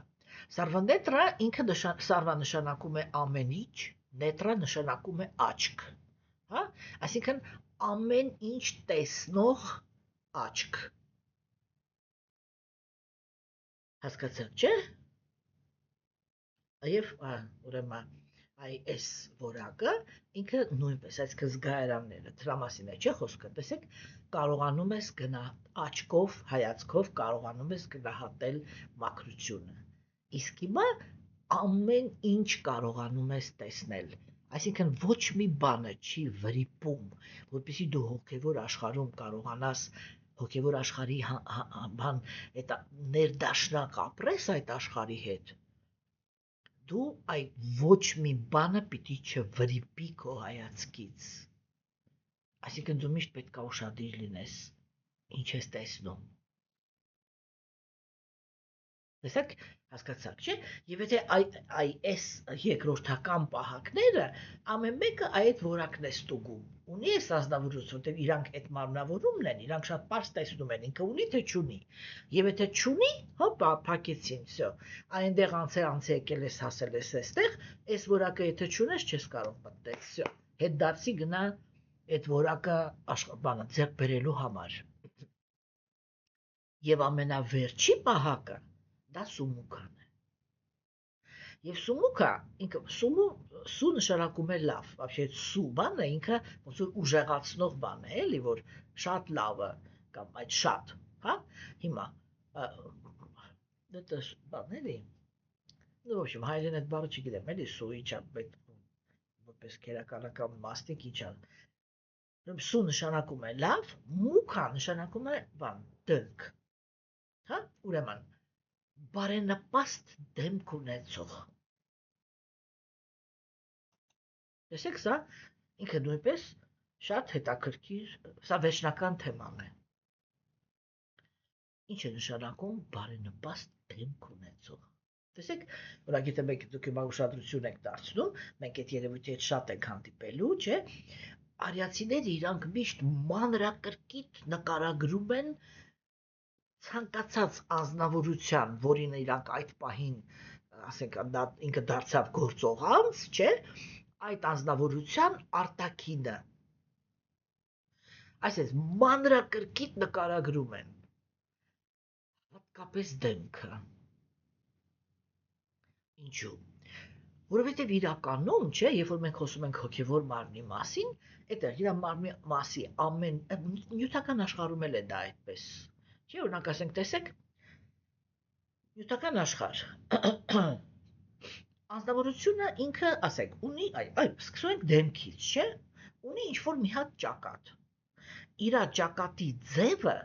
Սարվանետրա ինքը սարվա նշանակում է ամեն ինչ, նետրա նշանակում է աչք, հա? Այսինքն ամեն ինչ տեսնող աչք։ Հասկացա՞ք, չէ՞։ Եվ ուրեմն այս որակը ինքը նույնպես, այսինքն զգայարանները, դրա մասին է, չէ՞ խոսքը, տեսեք, կարողանում ես աչքով, հայացքով կարողանում ես գնահատել մաքրությունը։ Իսկ հիմա ամեն ինչ կարողանում ես տեսնել։ Այսինքն ոչ մի բանը չի վրիպում, որպեսզի դու հոգևոր աշխարհում կարողանաս հոգևոր աշխարհի բան, այդ ներդաշնակ ապրես այդ աշխարհի հետ, դու ոչ մի բանը պիտի չվրիպի քո հայացքից։ Այսինքն դու միշտ պետք է ուշադիր լինես, ինչ ես տեսնում։ Տեսեք, հասկացաք, չէ՞։ Եվ եթե այս երկրորդական պահակները ամեն մեկը այդ որակն է ստուգում։ Ունի այս ազնվորություն, որտեղ իրանք այդ մարմնավորումն են, իրանք շատ པարզ տեսնում են, ինքը ունի թե չունի։ Եվ եթե չունի, հոպա, փակեցին, всё։ Այնտեղ անց եկել ես, հասել ես այստեղ, այս որակը եթե չունես, չես կարող մտնել, всё։ Հետ դարձի գնա այդ որակը բանը ձեռք բերելու համար։ Եվ ամենավերջի պահակը դա սումուքան է։ Եվ սումուքը, ինքը սու նշանակում է լավ, вообще սու բանը ինքը ոնց որ ուժեղացնող բան է, էլի, որ շատ լավը կամ այդ շատ, հա։ Հիմա դա բան էլի։ Ну, в общем, հայերեն այդ բառը չգիտեմ, էլի սուի չափ որպես քերականական մասնիկ ինչա։ Սու նշանակում է լավ, մուքա նշանակում է բան, դնք, հա, ուրեմն, բարենպաստ դեմք ունեցող, տեսեք սա, ինքը նույնպես շատ հետաքրքիր, սա վերջնական թեման է, ինչ է նշանակում բարենպաստ դեմք ունեցող, տեսեք, որակ եթե մենք դուք հիմա ուշադրություն եք դարձնում, մենք այդ երևույթի հետ շատ ենք հանդիպելու, չէ, արիացիները իրանք միշտ մանրակրկիտ նկարագրում են ցանկացած անձնավորության, որին իրանք այդ պահին, ասենք, ինքը դարձավ գործող անձ, չէ, այդ անձնավորության արտաքինը, այսպես մանրակրկիտ նկարագրում են, հատկապես դեմքը, ինչու, որովհետև իրականում, չէ, երբ որ մենք խոսում ենք հոգևոր մարմնի մասին, այդտեղ իր մարմնի մասի ամեն նյութական աշխարհում էլ է դա այդպես, չէ, օրինակ ասենք, տեսեք, նյութական աշխարհ, անձնավորությունը ինքը, ասենք, ունի, սկսում ենք դեմքից, չէ, ունի ինչ-որ մի հատ ճակատ, իր ճակատի ձևը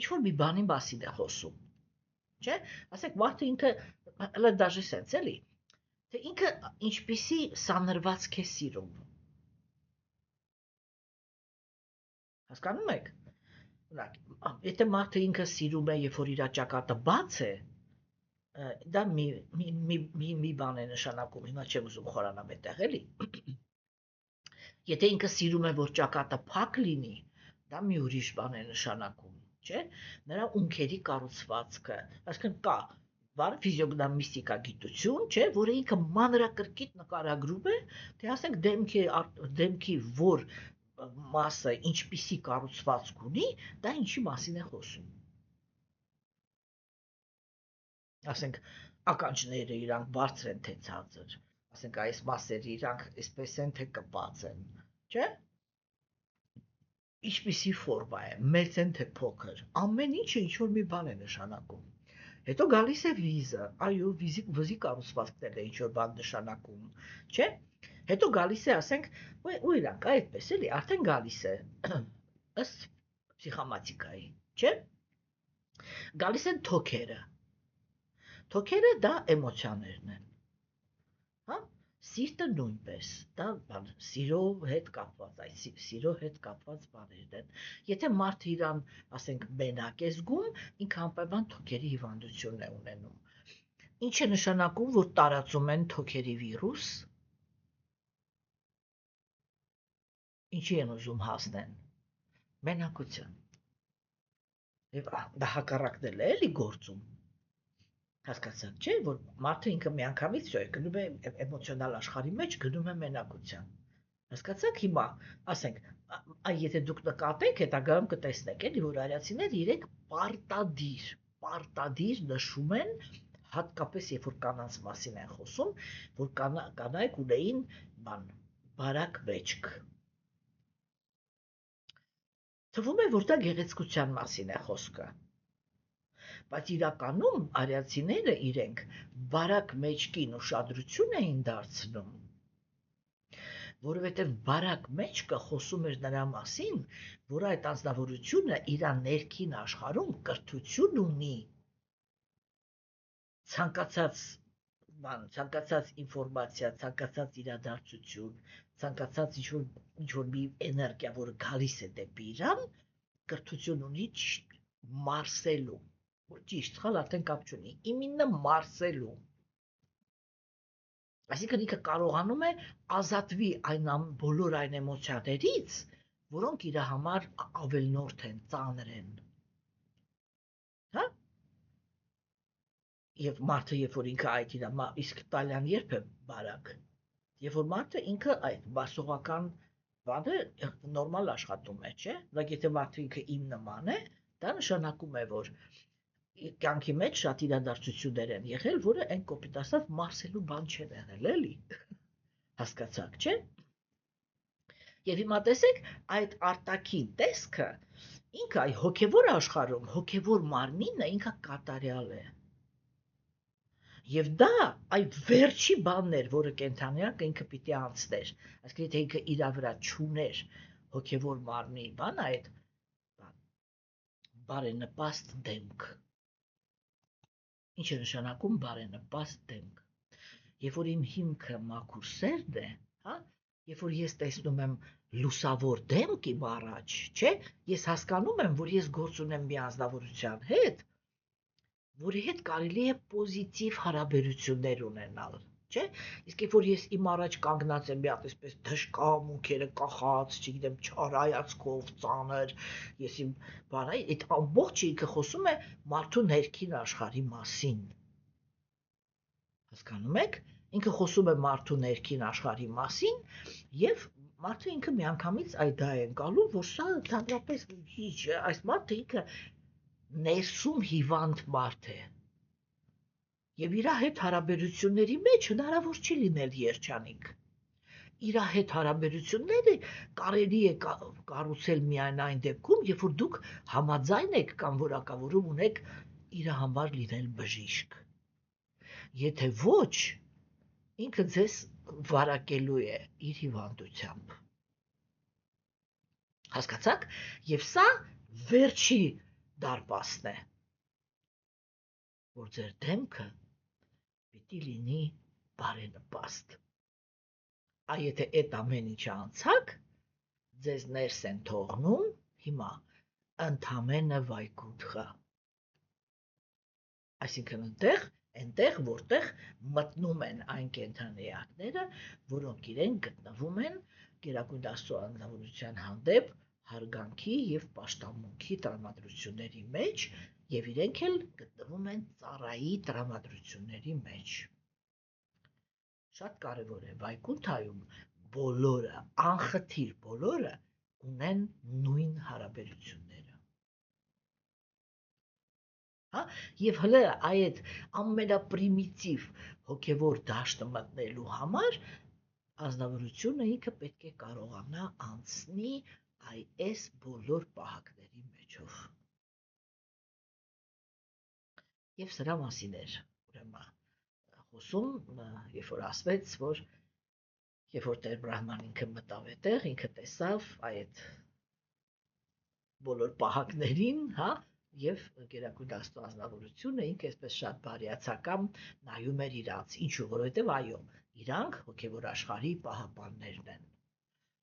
ինչ-որ մի բանի մասին է խոսում, չէ, ասենք, մարդը ինքը, հələ դաժե սենց էլի, թե ինքը ինչպիսի սանրվածք է սիրում, հասկանում եք, եթե մարդը ինքը սիրում է, երբ որ իր ճակատը բաց է, դա մի բան է նշանակում, հիմա չեմ ուզում խորանամ այդտեղ էլի, եթե ինքը սիրում է, որ ճակատը փակ լինի, դա մի ուրիշ բան է նշանակում, չէ, նրա ունքերի կառուցվածքը, այսինքն կա բան ֆիզիոգնոմիստիկա գիտություն, չէ, որը ինքը մանրակրկիտ նկարագրում է, թե ասենք դեմքի որ մասը ինչպիսի կառուցվածք ունի, դա ինչի մասին է խոսում։ Ասենք ականջները իրանք բարձր են թե ցածր, ասենք այս մասերը իրանք այսպես են թե կպած են, չէ՞։ Ինչպիսի ֆորմա է, մեծ են թե փոքր, ամեն ինչը ինչ-որ մի բան է նշանակում։ Հետո գալիս է վիզը, այո, վզի կառուցվածքն է ինչ-որ բան նշանակում, չէ՞։ Հետո գալիս է, ասենք, ու իրանք այդպես էլի, արդեն գալիս է ըստ պսիխոմատիկայի, չէ՞։ Գալիս են թոքերը։ Թոքերը դա էմոցիաներն են, հա, սիրտը նույնպես, դա սիրո հետ կապված, այս սիրո հետ կապված բաներն են, եթե մարդը իրան, ասենք, մենակ է զգում, ինքը անպայման թոքերի հիվանդություն է ունենում, ինչ է նշանակում, որ տարածում են թոքերի վիրուս, ինչի են ուզում հասնեն, մենակության, և դա հակառակն էլ է էլի գործում, հասկացաք, չէ, որ մարդը ինքը միանգամից գնում է էմոցիոնալ աշխարհի մեջ, գնում է մենակության, հասկացաք հիմա, ասենք, եթե դուք նկատեք, հետագայում կտեսնեք էլի, որ արիացիները իրենք պարտադիր նշում են, հատկապես երբ որ կանանց մասին են խոսում, որ կանայք ունեին բարակ մեջք, թվում է, որ դա գեղեցկության մասին է խոսքը, բայց իրականում արիացիները իրենք բարակ մեջքին ուշադրություն էին դարձնում, որովհետև բարակ մեջքը խոսում էր նրա մասին, որ այդ անձնավորությունը իր ներքին աշխարհում կրթություն ունի, ցանկացած ինֆորմացիա, ցանկացած իրադարձություն, ցանկացած ինչ-որ մի էներգիա, որը գալիս է դեպի իրան, կրթություն ունի մարսելու, որ ճիշտ, սխալ արդեն կապ չունի, իմինը մարսելու, այսինքն ինքը կարողանում է ազատվի բոլոր այն էմոցիաներից, որոնք իր համար ավելնորդ են, ծանր են, հա, և մարդը, երբ որ ինքը այդ իր, իսկ տալյան երբ է բարակ, երբ որ մարդը ինքը այդ մարսողական բանը նորմալ աշխատում է, չէ, like եթե մարդը ինքը իմ նման է, դա նշանակում է, որ կյանքի մեջ շատ իրադարձություններ են եղել, որը այն կոպիտ ասած մարսելու բան չեն եղել, էլի, հասկացաք, չէ, և հիմա տեսեք, այդ արտաքին տեսքը, ինքը այ հոգևոր աշխարհում, հոգևոր մարմինը ինքը կատարյալ է, և դա այդ վերջի բանն էր, որը կենդանիակը ինքը պիտի անցներ, այսինքն եթե ինքը իր վրա չուներ հոգևոր մարմնի բան այդ բարենպաստ դեմք։ Ինչ է նշանակում բարենպաստ դեմք։ Երբ որ իմ հիմքը մաքուր սերն է, հա, երբ որ ես տեսնում եմ լուսավոր դեմք իմ առաջ, չէ, ես հասկանում եմ, որ ես գործ ունեմ մի անձնավորության հետ, որի հետ կարելի է պոզիտիվ հարաբերություններ ունենալ, չէ, իսկ երբ որ ես իմ առաջ կանգնած եմ մի հատ այսպես դժկամ, ունքերը կախած, չգիտեմ, չար հայացքով, ծանր, ես իմ բանը, այդ ամբողջը ինքը խոսում է մարդու ներքին աշխարհի մասին։ Հասկանում եք, ինքը խոսում է մարդու ներքին աշխարհի մասին եւ մարդը ինքը միանգամից այդ է ընկալում, որ սա ընդհանրապես այս մարդը ինքը ներսում հիվանդ մարդ է։ Եվ իր հետ հարաբերությունների մեջ հնարավոր չի լինել երջանիկ։ Իր հետ հարաբերությունները կարելի է կառուցել միայն այն դեպքում, երբ որ դուք համաձայն եք կամ որակավորում ունեք իր համար լինել բժիշկ։ Եթե ոչ, ինքը ձեզ վարակելու է իր հիվանդությամբ։ Հասկացաք, եւ սա վերջի դարպասն է, որ ձեր դեմքը պիտի լինի բարենպաստ։ Եթե այդ ամեն ինչը անցաք, ձեզ ներս են թողնում հիմա ընդամենը վայկուտղը։ Այսինքն այնտեղ, որտեղ մտնում են այն կենդանիակները, որոնք իրենք գտնվում են Գերագույն Աստծո անձնավորության հանդեպ հարգանքի եւ պաշտամունքի տրամադրությունների մեջ, եւ իրենք էլ գտնվում են ծառայի տրամադրությունների մեջ։ Շատ կարևոր է վայկունթայում բոլորը, անխտիր բոլորը ունեն նույն հարաբերությունները։ Հա, եւ հələ այդ ամենապրիմիտիվ հոգևոր դաշտը մտնելու համար ազնվորությունը ինքը պետք է կարողանա անցնի այս բոլոր պահակների մեջով։ Եվ սրա մասին էր ուրեմն խոսում, երբ որ ասվեց, որ երբ որ Տեր Բրահման ինքը մտավ այդտեղ, ինքը տեսավ այդ բոլոր պահակներին, հա, եւ Գերագույն Աստծո ազնվորությունը ինքը այսպես շատ բարյացակամ նայում էր իրանց, ինչու, որովհետեւ այո, իրանք հոգևոր աշխարհի պահապաններն են։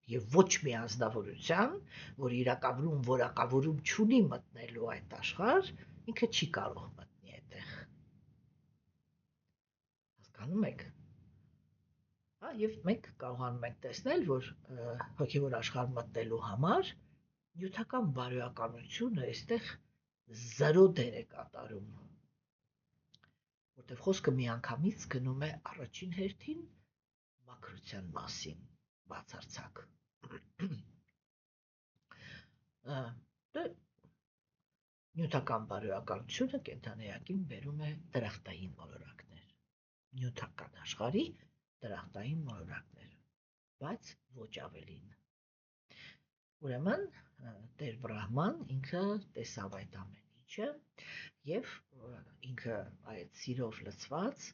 Եվ ոչ մի անձնավորության, որ իրականում որակավորում չունի մտնելու այդ աշխարհ, ինքը չի կարող մտնի այդտեղ։ Հասկանում եք։ Հա, եւ մենք կարողանում ենք տեսնել, որ հոգևոր աշխարհ մտնելու համար նյութական բարոյականությունը այստեղ զրո դեր է կատարում, որտեղ խոսքը միանգամից գնում է առաջին հերթին մաքրության մասին, բացարձակ։ Դե նյութական բարոյականությունը կենդանիակին բերում է դրախտային մոլորակներ, նյութական աշխարհի դրախտային մոլորակներ, բայց ոչ ավելին։ Ուրեմն Տեր Բրահման ինքը տեսավ այդ ամեն ինչը եւ ինքը այդ սիրով լցված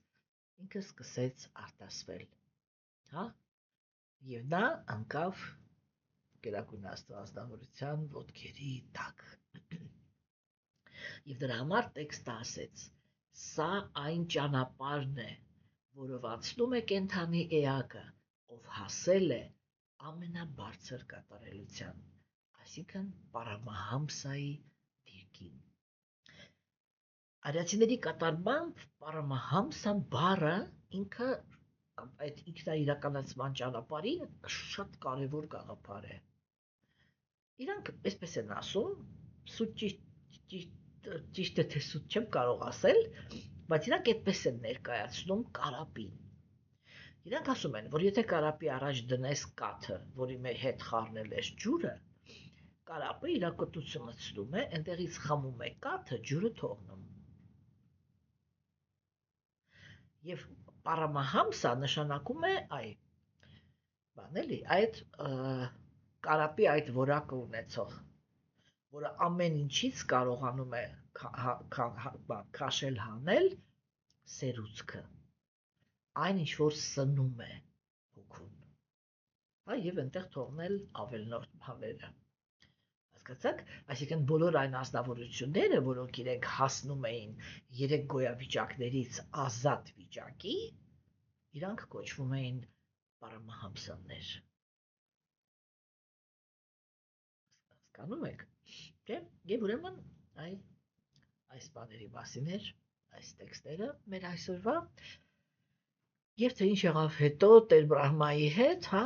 ինքը սկսեց արտասվել, հա, եւ նա անկավ Գերագույն Աստծո ազնվորության ոտքերի տակ։ Եվ դրա համար տեքստը ասեց. սա այն ճանապարհն է, որով անցնում է կենդանի էակը, ով հասել է ամենաբարձր կատարելության, այսինքն Պարամահամսայի դիրքին։ Արիացիների կատարմամբ Պարամահամսա բառը ինքը այդ ինքնաիրականացման ճանապարհի շատ կարևոր գաղափար է։ Իրանք այսպես են ասում, սուտ ճիշտ է թե սուտ չեմ կարող ասել, բայց իրանք այդպես են ներկայացնում կարապին։ Իրանք ասում են, որ եթե կարապի առաջ դնես կաթը, որի հետ խառնել ես ջուրը, կարապը իր կտուցը մտցնում է, այնտեղից խմում է կաթը, ջուրը թողնում։ Եվ Պարամահամսա նշանակում է բան էլի, այդ կարապի այդ որակը ունեցող, որը ամեն ինչից կարողանում է քաշել հանել սերուցքը, այն ինչ որ սնում է հոգուն։ հա, եւ այնտեղ թողնել ավելնորդ բաները։ Հասկացաք, այսինքն բոլոր այն ազնվորությունները, որոնք իրենք հասնում էին երեք գոյավիճակներից ազատ վիճակի, իրանք կոչվում էին պարամահամսաններ։ Հասկանում եք, չէ՞։ Եվ ուրեմն այս բաների մասին էր այս տեքստերը մեր այսօրվա։ Եվ թե ինչ եղավ հետո Տեր Բրահմայի հետ, հա,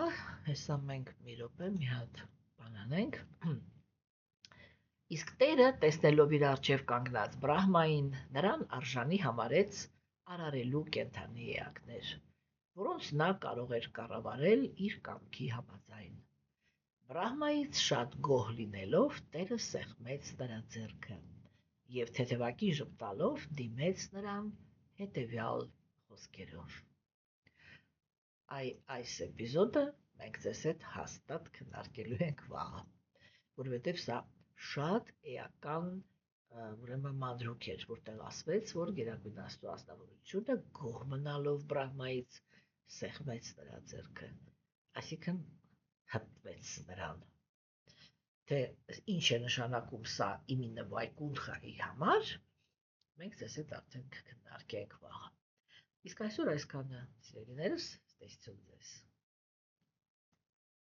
հեսա մենք մի րոպե մի հատ բան անենք։ Իսկ Տերը, տեսնելով իր առջև կանգնած Բրահմային, նրան արժանի համարեց արարելու կենդանի էակներ, որոնց նա կարող էր կառավարել իր կամքի համաձայն։ Բրահմայից շատ գոհ լինելով, Տերը սեղմեց նրա ձեռքը և թեթևակի ժպտալով դիմեց նրան հետևյալ խոսքերով. Այս էպիզոդը մենք ձեզ հետ հաստատ քննարկելու ենք վաղը, որովհետև սա շատ էական ուրեմն մանրուք էր, որտեղ ասվեց, որ Գերագույն Աստծո ազնվորությունը գոհ մնալով Բրահմայից սեղմեց նրա ձեռքը, այսինքն հպվեց նրան։ Թե ինչ է նշանակում սա իմինը վայկունխայի համար, մենք ձեզ հետ արդեն կքննարկենք վաղը։ Իսկ այսօր այսքանը, սիրելիներս, ստեսություն ձեզ։